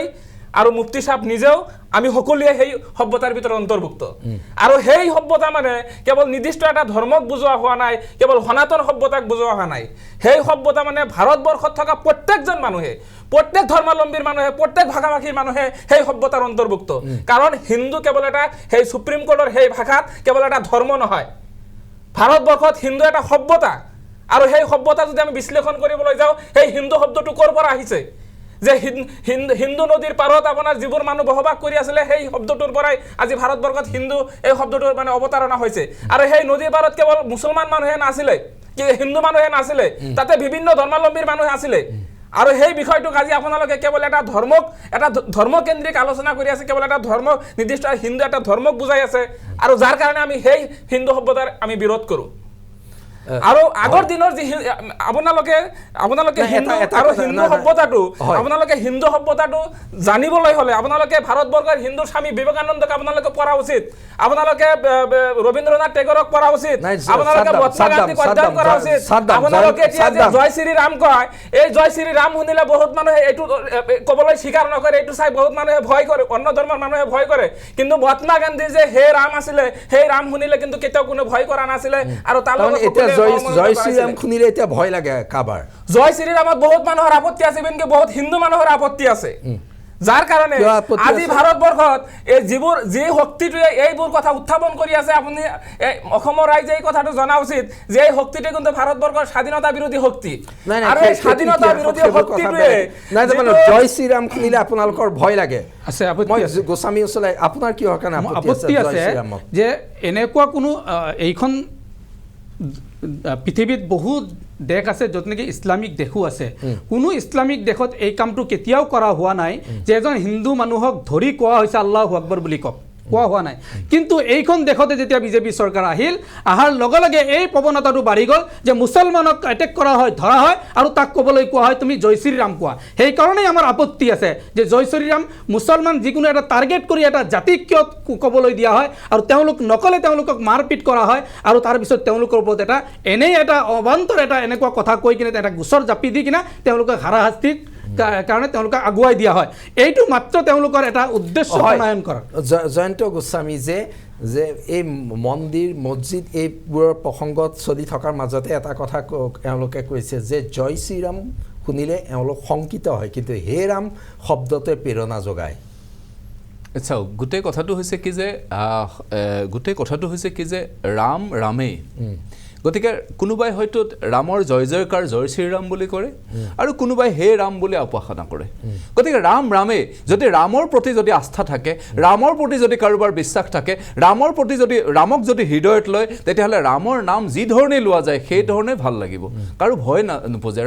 আৰু মুফতি সাহেব নিজেও, আমি সকলোৱে সেই সভ্যতাৰ ভিতৰত অন্তৰ্ভুক্ত। আৰু সেই সভ্যতা মানে কেৱল নিৰ্দিষ্ট এটা ধৰ্মক বুজোৱা হোৱা নাই, কেৱল সনাতন সভ্যতাক বুজোৱা হোৱা নাই। সেই সভ্যতা মানে ভাৰতবৰ্ষত থকা প্ৰত্যেকজন মানুহে, প্ৰত্যেক ধৰ্মাৱলম্বীৰ মানুহে, প্ৰত্যেক ভাষা ভাষীৰ মানুহে সেই সভ্যতাৰ অন্তৰ্ভুক্ত। কাৰণ হিন্দু কেৱল এটা, সেই সুপ্ৰিম কোৰ্টৰ সেই ভাষাত কেৱল এটা ধৰ্ম নহয়, ভাৰতবৰ্ষত হিন্দু এটা সভ্যতা। আৰু সেই সভ্যতা যদি আমি বিশ্লেষণ কৰিবলৈ যাওঁ, সেই হিন্দু শব্দটো ক'ৰ পৰা আহিছে? যে হিন্দু নদীৰ পাৰত আপোনাৰ যিবোৰ মানুহ বসবাস কৰি আছিলে, সেই শব্দটোৰ পৰাই আজি ভাৰতবৰ্ষত হিন্দু এই শব্দটোৰ মানে অৱতাৰণা হৈছে। আৰু সেই নদীৰ পাৰত কেৱল মুছলমান মানুহে নাছিলে, হিন্দু মানুহে নাছিলে, তাতে বিভিন্ন ধৰ্মাৱলম্বীৰ মানুহে আছিলে। আৰু সেই বিষয়টোক আজি আপোনালোকে কেৱল এটা ধৰ্মকেন্দ্ৰিক আলোচনা কৰি আছে, কেৱল এটা ধৰ্ম নিৰ্দিষ্ট হিন্দু এটা ধৰ্মক বুজাই আছে, আৰু যাৰ কাৰণে আমি সেই হিন্দু সভ্যতাৰ আমি বিৰোধ কৰোঁ। আৰু আগৰ দিনৰ যি আপোনালোকে হিন্দু আৰু হিন্দু সভ্যতাটো, আপোনালোকে হিন্দু সভ্যতাটো জানিবলৈ হ'লে আপোনালোকে ভাৰতবৰ্ষৰ হিন্দু স্বামী বিবেকানন্দক আপোনালোকে পঢ়া উচিত, আপোনালোকে ৰবীন্দ্ৰনাথ টেগৰক পঢ়া উচিত, আপোনালোকে মহাত্মা গান্ধীক অধ্যয়ন কৰা উচিত। আপোনালোকে এতিয়া যে জয় শ্ৰী ৰাম কয়, এই জয় শ্ৰী ৰাম শুনিলে বহুত মানুহে এইটো ক'বলৈ স্বীকাৰ নকৰে, এইটো চাই বহুত মানুহে ভয় কৰে, অন্য ধৰ্মৰ মানুহে ভয় কৰে। কিন্তু মহাত্মা গান্ধী যে হে ৰাম আছিলে, সেই ৰাম শুনিলে কিন্তু কেতিয়াও কোনো ভয় কৰা নাছিলে। আৰু তাৰ লগত জয় শ্ৰীৰাম শুনিলে এতিয়া ভয় লাগে কাবাৰ। জয় শ্ৰীৰামত বহুত মানুহৰ আপত্তি আছে, কিন্তু বহুত হিন্দু মানুহৰ আপত্তি আছে। যাৰ কাৰণে আজি ভাৰতবৰ্ষত এই যি শক্তিটোৱে এইবোৰ কথা উত্থাপন কৰি আছে, আপুনি অসমৰ ৰাইজে এই কথাটো জনা উচিত যে এই শক্তিটোৱে কিন্তু ভাৰতবৰ্ষৰ স্বাধীনতা বিৰোধী শক্তি। আৰু এই স্বাধীনতা বিৰোধী শক্তিটোৱে জয় শ্ৰীৰাম শুনিলে আপোনালোকৰ ভয় লাগে আছে। গোস্বামী ওচৰলৈ আপোনাৰ কিহৰ কাৰণে আপত্তি আছে যে এনেকুৱা কোনো এইখন পৃথিৱীত বহুত দেশ আছে য'ত নেকি ইছলামিক দেশো আছে। কোনো ইছলামিক দেশত এই কামটো কেতিয়াও কৰা হোৱা নাই যে এজন হিন্দু মানুহক ধৰি কোৱা হৈছে আল্লাহু আকবৰ বুলি কোৱা হোৱা নাই। কিন্তু এইখন দেশতে যেতিয়া বিজেপি চৰকাৰ অহাৰ লগে লগে এই প্ৰৱণতাটো বাঢ়ি গ'ল যে মুছলমানক এটেক কৰা হয়, ধৰা হয়, আৰু তাক ক'বলৈ কোৱা হয় তুমি জয় শ্ৰীৰাম কোৱা। সেইকাৰণেই আমাৰ আপত্তি আছে যে জয় শ্ৰীৰাম মুছলমান যিকোনো এটা টাৰ্গেট কৰি এটা জাতিক কিয় ক'বলৈ দিয়া হয়, আৰু তেওঁলোক নক'লে তেওঁলোকক মাৰপিট কৰা হয়, আৰু তাৰপিছত তেওঁলোকৰ ওপৰত এটা এনেকুৱা কথা কৈ কিনে এটা গোচৰ জাপি দি কিনে তেওঁলোকক হাৰাশাস্তিত কাৰণে তেওঁলোকক আগুৱাই দিয়া হয় এইটো মাত্ৰ তেওঁলোকৰ এটা উদ্দেশ্য প্ৰণয়ন কৰা জয়ন্ত গোস্বামী যে এই মন্দিৰ মছজিদ এইবোৰৰ প্ৰসংগত চলি থকাৰ মাজতে এটা কথা এওঁলোকে কৈছে যে জয় শ্ৰীৰাম শুনিলে এওঁলোক শংকিত হয় কিন্তু হে ৰাম শব্দটোৱে প্ৰেৰণা যোগায় চাওক গোটেই কথাটো হৈছে কি যে ৰাম ৰামেই গতিকে কোনোবাই হয়তো ৰামৰ জয় জয়কাৰ জয় শ্ৰীৰাম বুলি কৰে আৰু কোনোবাই হে ৰাম বুলি উপাসনা কৰে গতিকে ৰাম ৰামেই যদি ৰামৰ প্ৰতি যদি আস্থা থাকে ৰামৰ প্ৰতি যদি কাৰোবাৰ বিশ্বাস থাকে ৰামৰ প্ৰতি যদি ৰামক যদি হৃদয়ত লয় তেতিয়াহ'লে ৰামৰ নাম যি ধৰণে লোৱা যায় সেই ধৰণে ভাল লাগিব কাৰো ভয় নোপোজে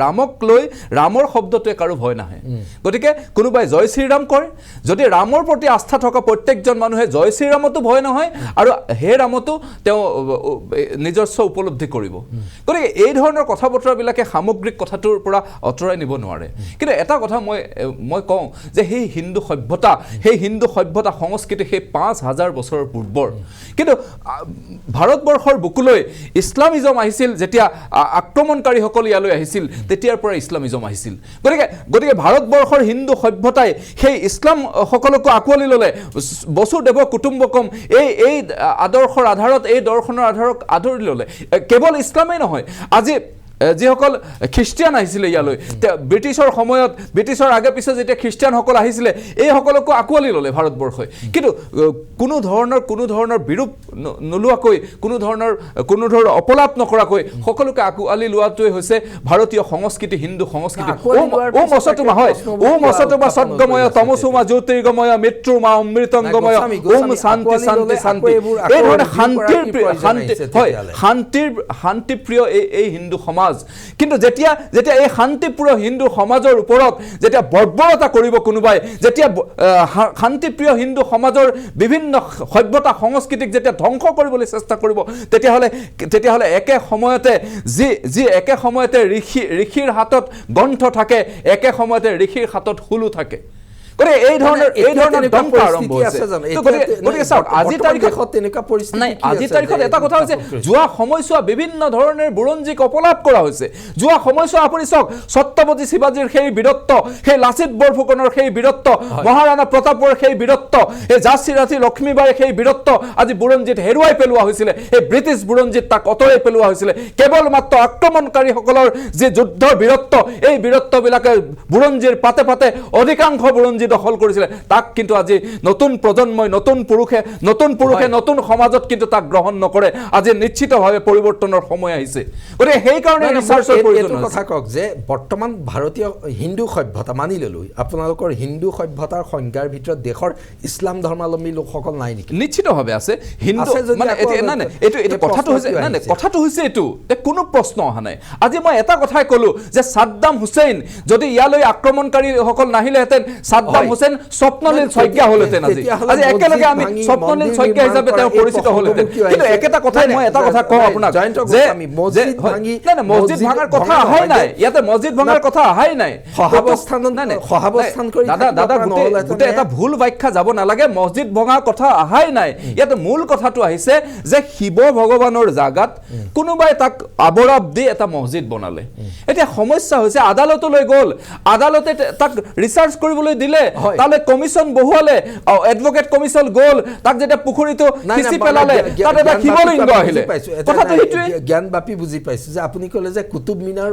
ৰামক লৈ ৰামৰ শব্দটোৱে কাৰো ভয় নাহে গতিকে কোনোবাই জয় শ্ৰীৰাম কৰে যদি ৰামৰ প্ৰতি আস্থা থকা প্ৰত্যেকজন মানুহে জয় শ্ৰীৰামতো ভয় নহয় আৰু হে ৰামতো তেওঁ নিজৰ উপলব্ধি কৰিব গতিকে এই ধৰণৰ কথা বতৰাবিলাকে সামগ্ৰিক কথাটোৰ পৰা অতৰাই নিব নোৱাৰে কিন্তু এটা কথা মই কওঁ যে সেই হিন্দু সভ্যতা সংস্কৃতি সেই ৫,০০০ বছৰৰ পূৰ্বৰ কিন্তু ভাৰতবৰ্ষৰ বুকুলৈ ইছলামিজম আহিছিল যেতিয়া আক্ৰমণকাৰীসকল ইয়ালৈ আহিছিল তেতিয়াৰ পৰা ইছলামিজম আহিছিল গতিকে ভাৰতবৰ্ষৰ হিন্দু সভ্যতাই সেই ইছলাম সকলকো আঁকোৱালি ল'লে বসুদেৱ কুটুম্বকম এই আদৰ্শৰ আধাৰত এই দৰ্শনৰ আধাৰত আদৰি ল'লে কেৱল ইছলামেই নহয় আজি যিসকল খ্ৰীষ্টিয়ান আহিছিলে ইয়ালৈ ব্ৰিটিছৰ সময়ত ব্ৰিটিছৰ আগে পিছে যেতিয়া খ্ৰীষ্টিয়ানসকল আহিছিলে এইসকলকো আঁকোৱালি ল'লে ভাৰতবৰ্ষই কিন্তু কোনো ধৰণৰ বিৰূপ নোলোৱাকৈ কোনো ধৰণৰ অপলাপ নকৰাকৈ সকলোকে আঁকোৱালি লোৱাটোৱে হৈছে ভাৰতীয় সংস্কৃতি হিন্দু সংস্কৃতি মচতমা সদ্গময় তমসোমা জ্যোতিৰ্গময় মৃত্যুমা অমৃতংগময় ওম শান্তি শান্তি শান্তি এই ধৰণে শান্তিপ্ৰিয় এই হিন্দু সমাজ কিন্তু যেতিয়া এই শান্তিপ্ৰিয় হিন্দু সমাজৰ ওপৰত যেতিয়া বৰ্বৰতা কৰিব কোনোবাই যেতিয়া শান্তিপ্ৰিয় হিন্দু সমাজৰ বিভিন্ন সভ্যতা সংস্কৃতিক যেতিয়া ধ্বংস কৰিবলৈ চেষ্টা কৰিব তেতিয়াহ'লে একে সময়তে একে সময়তে ঋষিৰ হাতত গ্ৰন্থ থাকে একে সময়তে ঋষিৰ হাতত হুলু থাকে গতিকে এই ধৰণৰ দম্ভ আৰম্ভ হৈছে গতিকে চাওক আজিৰ তাৰিখত এটা কথা হৈছে যোৱা সময়ছোৱা বিভিন্ন ধৰণৰ বুৰঞ্জীক অপলাপ কৰা হৈছে যোৱা সময়ছোৱা আপুনি চাওক ছত্ৰপতি শিৱাজীৰ সেই বীৰত্ব সেই লাচিত বৰফুকনৰ সেই বীৰত্ব মহাৰাণা প্ৰতাপৰ সেই বীৰত্ব এই ঝাঁচী ৰাণী লক্ষ্মীবাইৰ সেই বীৰত্ব আজি বুৰঞ্জীত হেৰুৱাই পেলোৱা হৈছিলে এই ব্ৰিটিছ বুৰঞ্জীত তাক অতৰাই পেলোৱা হৈছিলে কেৱল মাত্ৰ আক্ৰমণকাৰীসকলৰ যি যুদ্ধৰ বীৰত্ব এই বীৰত্ববিলাকে বুৰঞ্জীৰ পাতে পাতে অধিকাংশ বুৰঞ্জী দখল কৰিছিলে তাক কিন্তু আজি নতুন প্ৰজন্মই নতুন পুৰুষে নতুন সমাজত কিন্তু তাক গ্ৰহণ নকৰে আজি নিশ্চিতভাৱে পৰিৱৰ্তনৰ সময় আহিছে গতিকে সেইকাৰণে ৰিচাৰ্চৰ প্ৰয়োজন কথা কওক যে বৰ্তমান ভাৰতীয় হিন্দু সভ্যতা মানি ল'লো আপোনালোকৰ হিন্দু সভ্যতাৰ সংজ্ঞাৰ ভিতৰত দেশৰ ইছলাম ধৰ্মাৱলম্বী লোকসকল নাই নেকি নিশ্চিতভাৱে আছে হিন্দু মানে এইটো কথাটো হৈছে এইটো কোনো প্ৰশ্ন অহা নাই আজি মই এটা কথাই ক'লো যে সাদ্দাম হুছেইন যদি ইয়ালৈ আক্ৰমণকাৰীসকল নাহিলেহেঁতেন সাদ্দাম হুছেইন স্বপ্নলীল শইকীয়া হ'লহেঁতেন আজি একেলগে আমি স্বপ্নলীল শইকীয়া হিচাপে তেওঁ পৰিচিত হ'লহেঁতেন কিন্তু একেটা কথাই মই এটা কথা কওঁ আপোনাক যে মছজিদ ভাঙাৰ কথা অহাই নাই ইয়াতে মছজিদ ভাঙাৰ কথা অহাই নাই দাদা গোটেই এটা ভুল ব্যাখ্যা যাব নালাগে মছজিদ ভঙাৰ কথা অহাই নাই ইয়াতে মূল কথাটো আহিছে যে শিৱ ভগৱানৰ জাগাত কোনোবাই তাক আৱৰাব দি এটা মছজিদ বনালে এতিয়া সমস্যা হৈছে আদালতলৈ গ'ল আদালতে তাক ৰিচাৰ্চ কৰিবলৈ দিলে তালে কমিশন বহুৱালে এডভোকেট কমিশন গ'ল তাক যেতিয়া পুখুৰীটো সিঁচি পেলালে তাত এটা শিৱলিংগ আহিলে কথাটো সেইটোৱে জ্ঞান বাপি বুজি পাইছো যে আপুনি ক'লে যে কুতুব মিনাৰ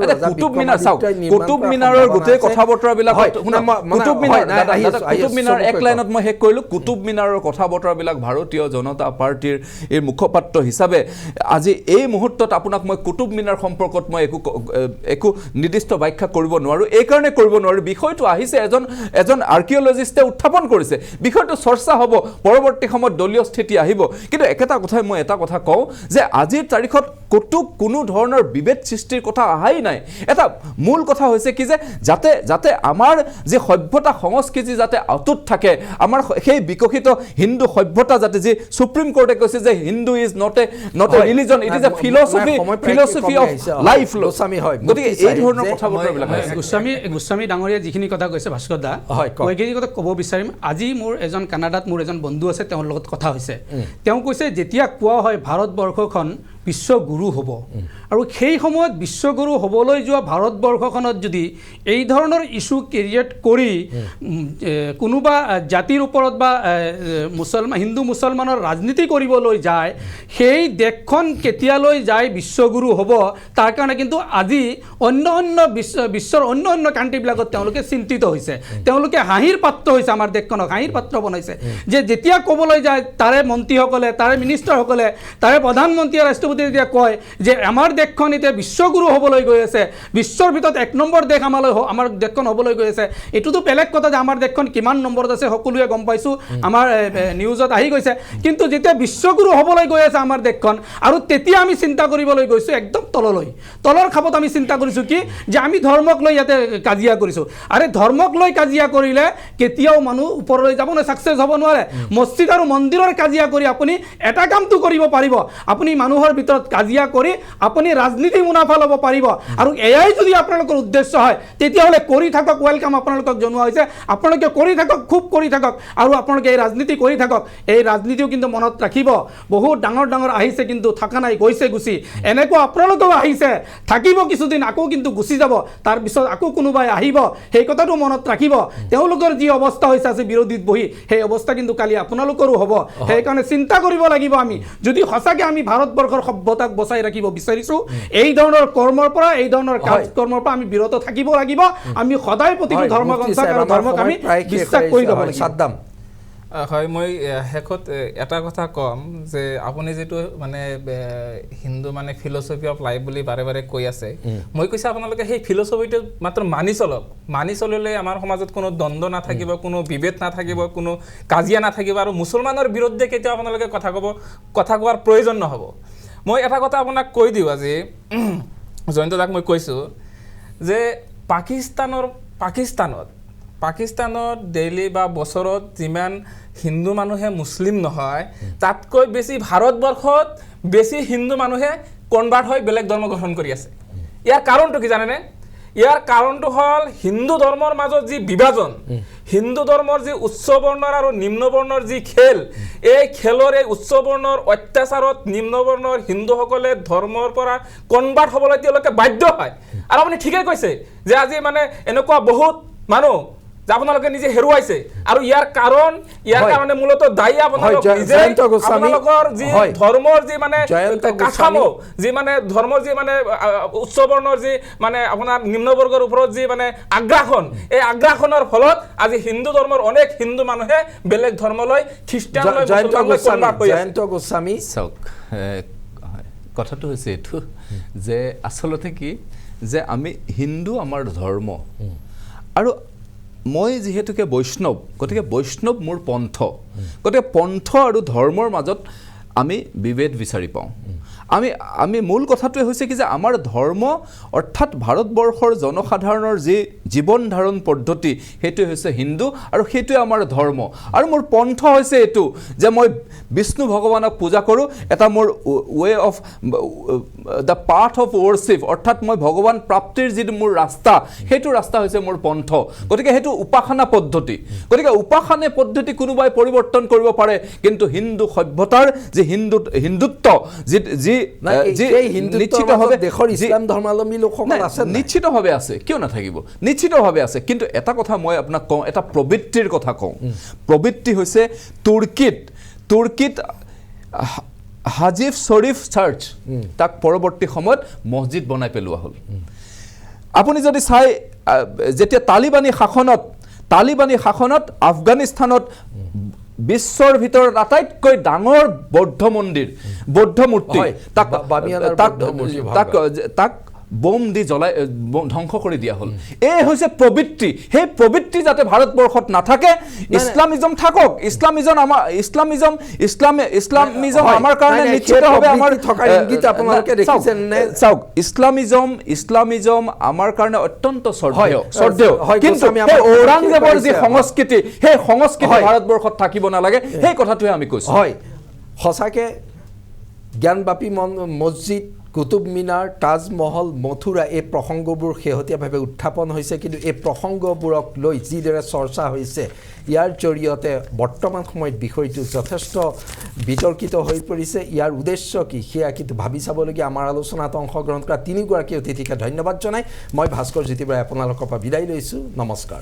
কুতুব মিনাৰৰ গোটেই কথা বতৰাবিলাক কুতুব মিনাৰ এক লাইনত মই শেষ কৰিলোঁ কুতুব মিনাৰৰ কথা বতৰাবিলাক ভাৰতীয় জনতা পাৰ্টিৰ এই মুখপাত্ৰ হিচাপে আজি এই মুহূৰ্তত আপোনাক মই কুতুব মিনাৰ সম্পৰ্কত মই একো নিৰ্দিষ্ট ব্যাখ্যা কৰিব নোৱাৰোঁ এইকাৰণে কৰিব নোৱাৰোঁ বিষয়টো আহিছে এজন আৰ্কিঅলজিষ্টে উত্থাপন কৰিছে বিষয়টো চৰ্চা হ'ব পৰৱৰ্তী সময়ত দলীয় স্থিতি আহিব কিন্তু একেটা কথাই মই এটা কথা কওঁ যে আজিৰ তাৰিখত কোনো ধৰণৰ বিভেদ সৃষ্টিৰ কথা অহাই নাই এটা মূল কথা হৈছে কি যে যাতে আমাৰ যে সভ্যতা সংস্কৃতি যাতে অটুট থাকে আমাৰ সেই বিকশিত হিন্দু সভ্যতা যাতে যি সুপ্ৰিম কোৰ্টে কৈছে যে Hindu is not a religion it is a philosophy of life গতিকে এই ধৰণৰ কথা বতৰাবিলাক গোস্বামী ডাঙৰীয়া যিখিনি কথা কৈছে ভাস্কৰ দা মই এইখিনি কথা ক'ব বিচাৰিম আজি মোৰ কানাডাত মোৰ এজন বন্ধু আছে তেওঁৰ লগত কথা হৈছে তেওঁ কৈছে যেতিয়া কোৱা হয় ভাৰতবৰ্ষখন বিশ্বগুৰু হ'ব আৰু সেই সময়ত বিশ্বগুৰু হ'বলৈ যোৱা ভাৰতবৰ্ষখনত যদি এই ধৰণৰ ইছ্যু ক্ৰিয়েট কৰি কোনোবা জাতিৰ ওপৰত বা হিন্দু মুছলমানৰ ৰাজনীতি কৰিবলৈ যায় সেই দেশখন কেতিয়ালৈ যায় বিশ্বগুৰু হ'ব তাৰ কাৰণে কিন্তু আজি বিশ্বৰ অন্য কাণ্ট্ৰিবিলাকত তেওঁলোকে চিন্তিত হৈছে তেওঁলোকে হাঁহিৰ পাত্ৰ হৈছে আমাৰ দেশখনক হাঁহিৰ পাত্ৰ বনাইছে যে যেতিয়া ক'বলৈ যায় তাৰে মন্ত্ৰীসকলে তাৰে মিনিষ্টাৰসকলে তাৰে প্ৰধানমন্ত্ৰীয়ে ৰাষ্ট্ৰপতিয়ে যেতিয়া কয় যে আমাৰ দেশখন এতিয়া বিশ্বগুৰু হ'বলৈ গৈ আছে বিশ্বৰ ভিতৰত 1 নম্বৰ দেশ আমাৰ দেশখন হ'বলৈ গৈ আছে এইটোতো বেলেগ কথা যে আমাৰ দেশখন কিমান নম্বৰত আছে সকলোৱে গম পাইছোঁ আমাৰ নিউজত আহি গৈছে কিন্তু যেতিয়া বিশ্বগুৰু হ'বলৈ গৈ আছে আমাৰ দেশখন আৰু তেতিয়া আমি চিন্তা কৰিবলৈ গৈছোঁ একদম তলৰ খাপত আমি চিন্তা কৰিছোঁ কি যে আমি ধৰ্মক লৈ ইয়াতে কাজিয়া কৰিছোঁ আৰে ধৰ্মক লৈ কাজিয়া কৰিলে কেতিয়াও মানুহ ওপৰলৈ যাব নোৱাৰে ছাকচেছ হ'ব নোৱাৰে মছজিদ আৰু মন্দিৰৰ কাজিয়া কৰি আপুনি এটা কামটো কৰিব পাৰিব আপুনি মানুহৰ ভিতৰত কাজিয়া কৰি আপুনি ৰাজনীতি মুনাফা ল'ব পাৰিব আৰু এয়াই যদি আপোনালোকৰ উদ্দেশ্য হয় তেতিয়াহ'লে কৰি থাকক ৱেলকাম আপোনালোকক জনোৱা হৈছে আপোনালোকে কৰি থাকক খুব কৰি থাকক আৰু আপোনালোকে এই ৰাজনীতি কৰি থাকক এই ৰাজনীতিও কিন্তু মনত ৰাখিব বহুত ডাঙৰ আহিছে কিন্তু থকা নাই গৈছে গুচি এনেকুৱা আপোনালোকেও আহিছে থাকিব কিছুদিন আকৌ কিন্তু গুচি যাব তাৰপিছত আকৌ কোনোবাই আহিব সেই কথাটো মনত ৰাখিব তেওঁলোকৰ যি অৱস্থা হৈছে আছে বিৰোধীত বহি সেই অৱস্থা কিন্তু কালি আপোনালোকৰো হ'ব সেইকাৰণে চিন্তা কৰিব লাগিব আমি যদি সঁচাকৈ আমি ভাৰতবৰ্ষৰ সভ্যতাক বচাই ৰাখিব বিচাৰিছোঁ এই ধৰণৰ কৰ্মৰ পৰা এই ধৰণৰ কাজকৰ্মৰ পৰা আমি বিৰত থাকিব লাগিব আমি সদায় প্ৰতিটো ধৰ্মক আমি বিশ্বাস কৰি যাব লাগিব সাদ্দাম হয় মই শেষত এটা কথা ক'ম যে আপুনি যেটো মানে হিন্দু মানে ফিলচফি অফ লাইফ বুলি বাৰে কৈ আছে মই কৈছে আপোনালোকে সেই ফিলচফিটো মাত্ৰ মানি চলিলে আমাৰ সমাজত কোনো দ্বন্দ্ব নাথাকিব কোনো বিভেদ নাথাকিব কোনো কাজিয়া নাথাকিব আৰু মুছলমানৰ বিৰুদ্ধে কেতিয়াও আপোনালোকে কথা কোৱাৰ প্ৰয়োজন নহ'ব মই এটা কথা আপোনাক কৈ দিওঁ আজি জয়ন্ত দাক মই কৈছোঁ যে পাকিস্তানত ডেইলি বা বছৰত যিমান হিন্দু মানুহে মুছলিম নহয় তাতকৈ বেছি ভাৰতবৰ্ষত বেছি হিন্দু মানুহে কনভাৰ্ট হৈ বেলেগ ধৰ্ম গ্ৰহণ কৰি আছে ইয়াৰ কাৰণটো কি জানেনে ইয়াৰ কাৰণটো হ'ল হিন্দু ধৰ্মৰ মাজত যি বিভাজন হিন্দু ধৰ্মৰ যি উচ্চ বৰ্ণৰ আৰু নিম্ন বৰ্ণৰ যি খেল এই খেলৰ এই উচ্চ বৰ্ণৰ অত্যাচাৰত নিম্ন বৰ্ণৰ হিন্দুসকলে ধৰ্মৰ পৰা কনভাৰ্ট হ'বলৈ তেওঁলোকে বাধ্য হয় আৰু আপুনি ঠিকেই কৈছে যে আজি মানে এনেকুৱা বহুত মানুহ আপোনালোকে নিজে হেৰুৱাইছে আৰু ইয়াৰ কাৰণে মূলত দায়ী আপোনালোক নিজে আপোনালোকৰ যি ধৰ্মৰ যি মানে কাঠামো যি মানে ধৰ্মৰ যি মানে উচ্চ বৰ্ণৰ যি মানে আপোনাৰ নিম্ন বৰ্গৰ ওপৰত যি মানে আগ্ৰাসন এই আগ্ৰাসনৰ ফলত আজি হিন্দু ধৰ্মৰ অনেক হিন্দু মানুহে বেলেগ ধৰ্মলৈ খ্ৰীষ্টানলৈ জয়ন্ত গোস্বামী চাওক কথাটো হৈছে এইটো যে আচলতে কি যে আমি হিন্দু আমাৰ ধৰ্ম আৰু মই যিহেতুকে বৈষ্ণৱ গতিকে বৈষ্ণৱ মোৰ পন্থ গতিকে পন্থ আৰু ধৰ্মৰ মাজত আমি বিভেদ বিচাৰি পাওঁ আমি মূল কথাটোৱে হৈছে কি যে আমাৰ ধৰ্ম অৰ্থাৎ ভাৰতবৰ্ষৰ জনসাধাৰণৰ যি জীৱন ধাৰণ পদ্ধতি সেইটোৱে হৈছে হিন্দু আৰু সেইটোৱে আমাৰ ধৰ্ম আৰু মোৰ পন্থ হৈছে এইটো যে মই বিষ্ণু ভগৱানক পূজা কৰোঁ এটা মোৰ way of the path of worship অৰ্থাৎ মই ভগৱান প্ৰাপ্তিৰ যিটো মোৰ ৰাস্তা সেইটো ৰাস্তা হৈছে মোৰ পন্থ গতিকে সেইটো উপাসনা পদ্ধতি গতিকে উপাসনা পদ্ধতি কোনোবাই পৰিৱৰ্তন কৰিব পাৰে কিন্তু হিন্দু সভ্যতাৰ যি হিন্দুত্ব যি নিশ্চিতভাৱে দেশৰ ইছলাম ধৰ্মাৱলম্বী লোকসকল আছে নিশ্চিতভাৱে আছে কিয় নাথাকিব নিশ্চিতভাৱে আছে কিন্তু এটা কথা মই আপোনাক কওঁ এটা প্ৰবৃত্তিৰ কথা কওঁ প্ৰবৃত্তি হৈছে তুৰ্কীত হাজিফ শ্বৰীফ চাৰ্চ তাক পৰৱৰ্তী সময়ত মছজিদ বনাই পেলোৱা হ'ল আপুনি যদি চাই যেতিয়া তালিবানী শাসনত আফগানিস্তানত বিশ্বৰ ভিতৰত আটাইতকৈ ডাঙৰ বৌদ্ধ মূৰ্তি তাক বোম দি ধ্বংস কৰি দিয়া হ'ল এই হৈছে প্ৰবৃত্তি সেই প্ৰবৃত্তি যাতে ভাৰতবৰ্ষত নাথাকে ইছলামিজম থাকক ইছলামিজম আমাৰ কাৰণে নিশ্চিতভাৱে আমাৰ চাওক ইছলামিজম আমাৰ কাৰণে অত্যন্ত শ্ৰদ্ধেয় কিন্তু ঔৰংজেবৰ যি সংস্কৃতি সেই সংস্কৃতি ভাৰতবৰ্ষত থাকিব নালাগে সেই কথাটোৱে আমি কৈছোঁ হয় সঁচাকৈ জ্ঞানবাপী মছজিদ কুতুব মিনাৰ, তাজমহল, মথুৰা এই প্ৰসংগবোৰ শেহতীয়াভাৱে উত্থাপন হৈছে, কিন্তু এই প্ৰসংগবোৰক লৈ যিদৰে চৰ্চা হৈছে ইয়াৰ জৰিয়তে বৰ্তমান সময়ত বিষয়টো যথেষ্ট বিতৰ্কিত হৈ পৰিছে। ইয়াৰ উদ্দেশ্য কি সেয়া কিন্তু ভাবি চাবলগীয়া। আমাৰ আলোচনাত অংশগ্ৰহণ কৰা তিনিগৰাকী অতিথিকে ধন্যবাদ জনাই মই ভাস্কৰ জ্যোতি বৰাই আপোনালোকৰ পৰা বিদায় লৈছোঁ। নমস্কাৰ।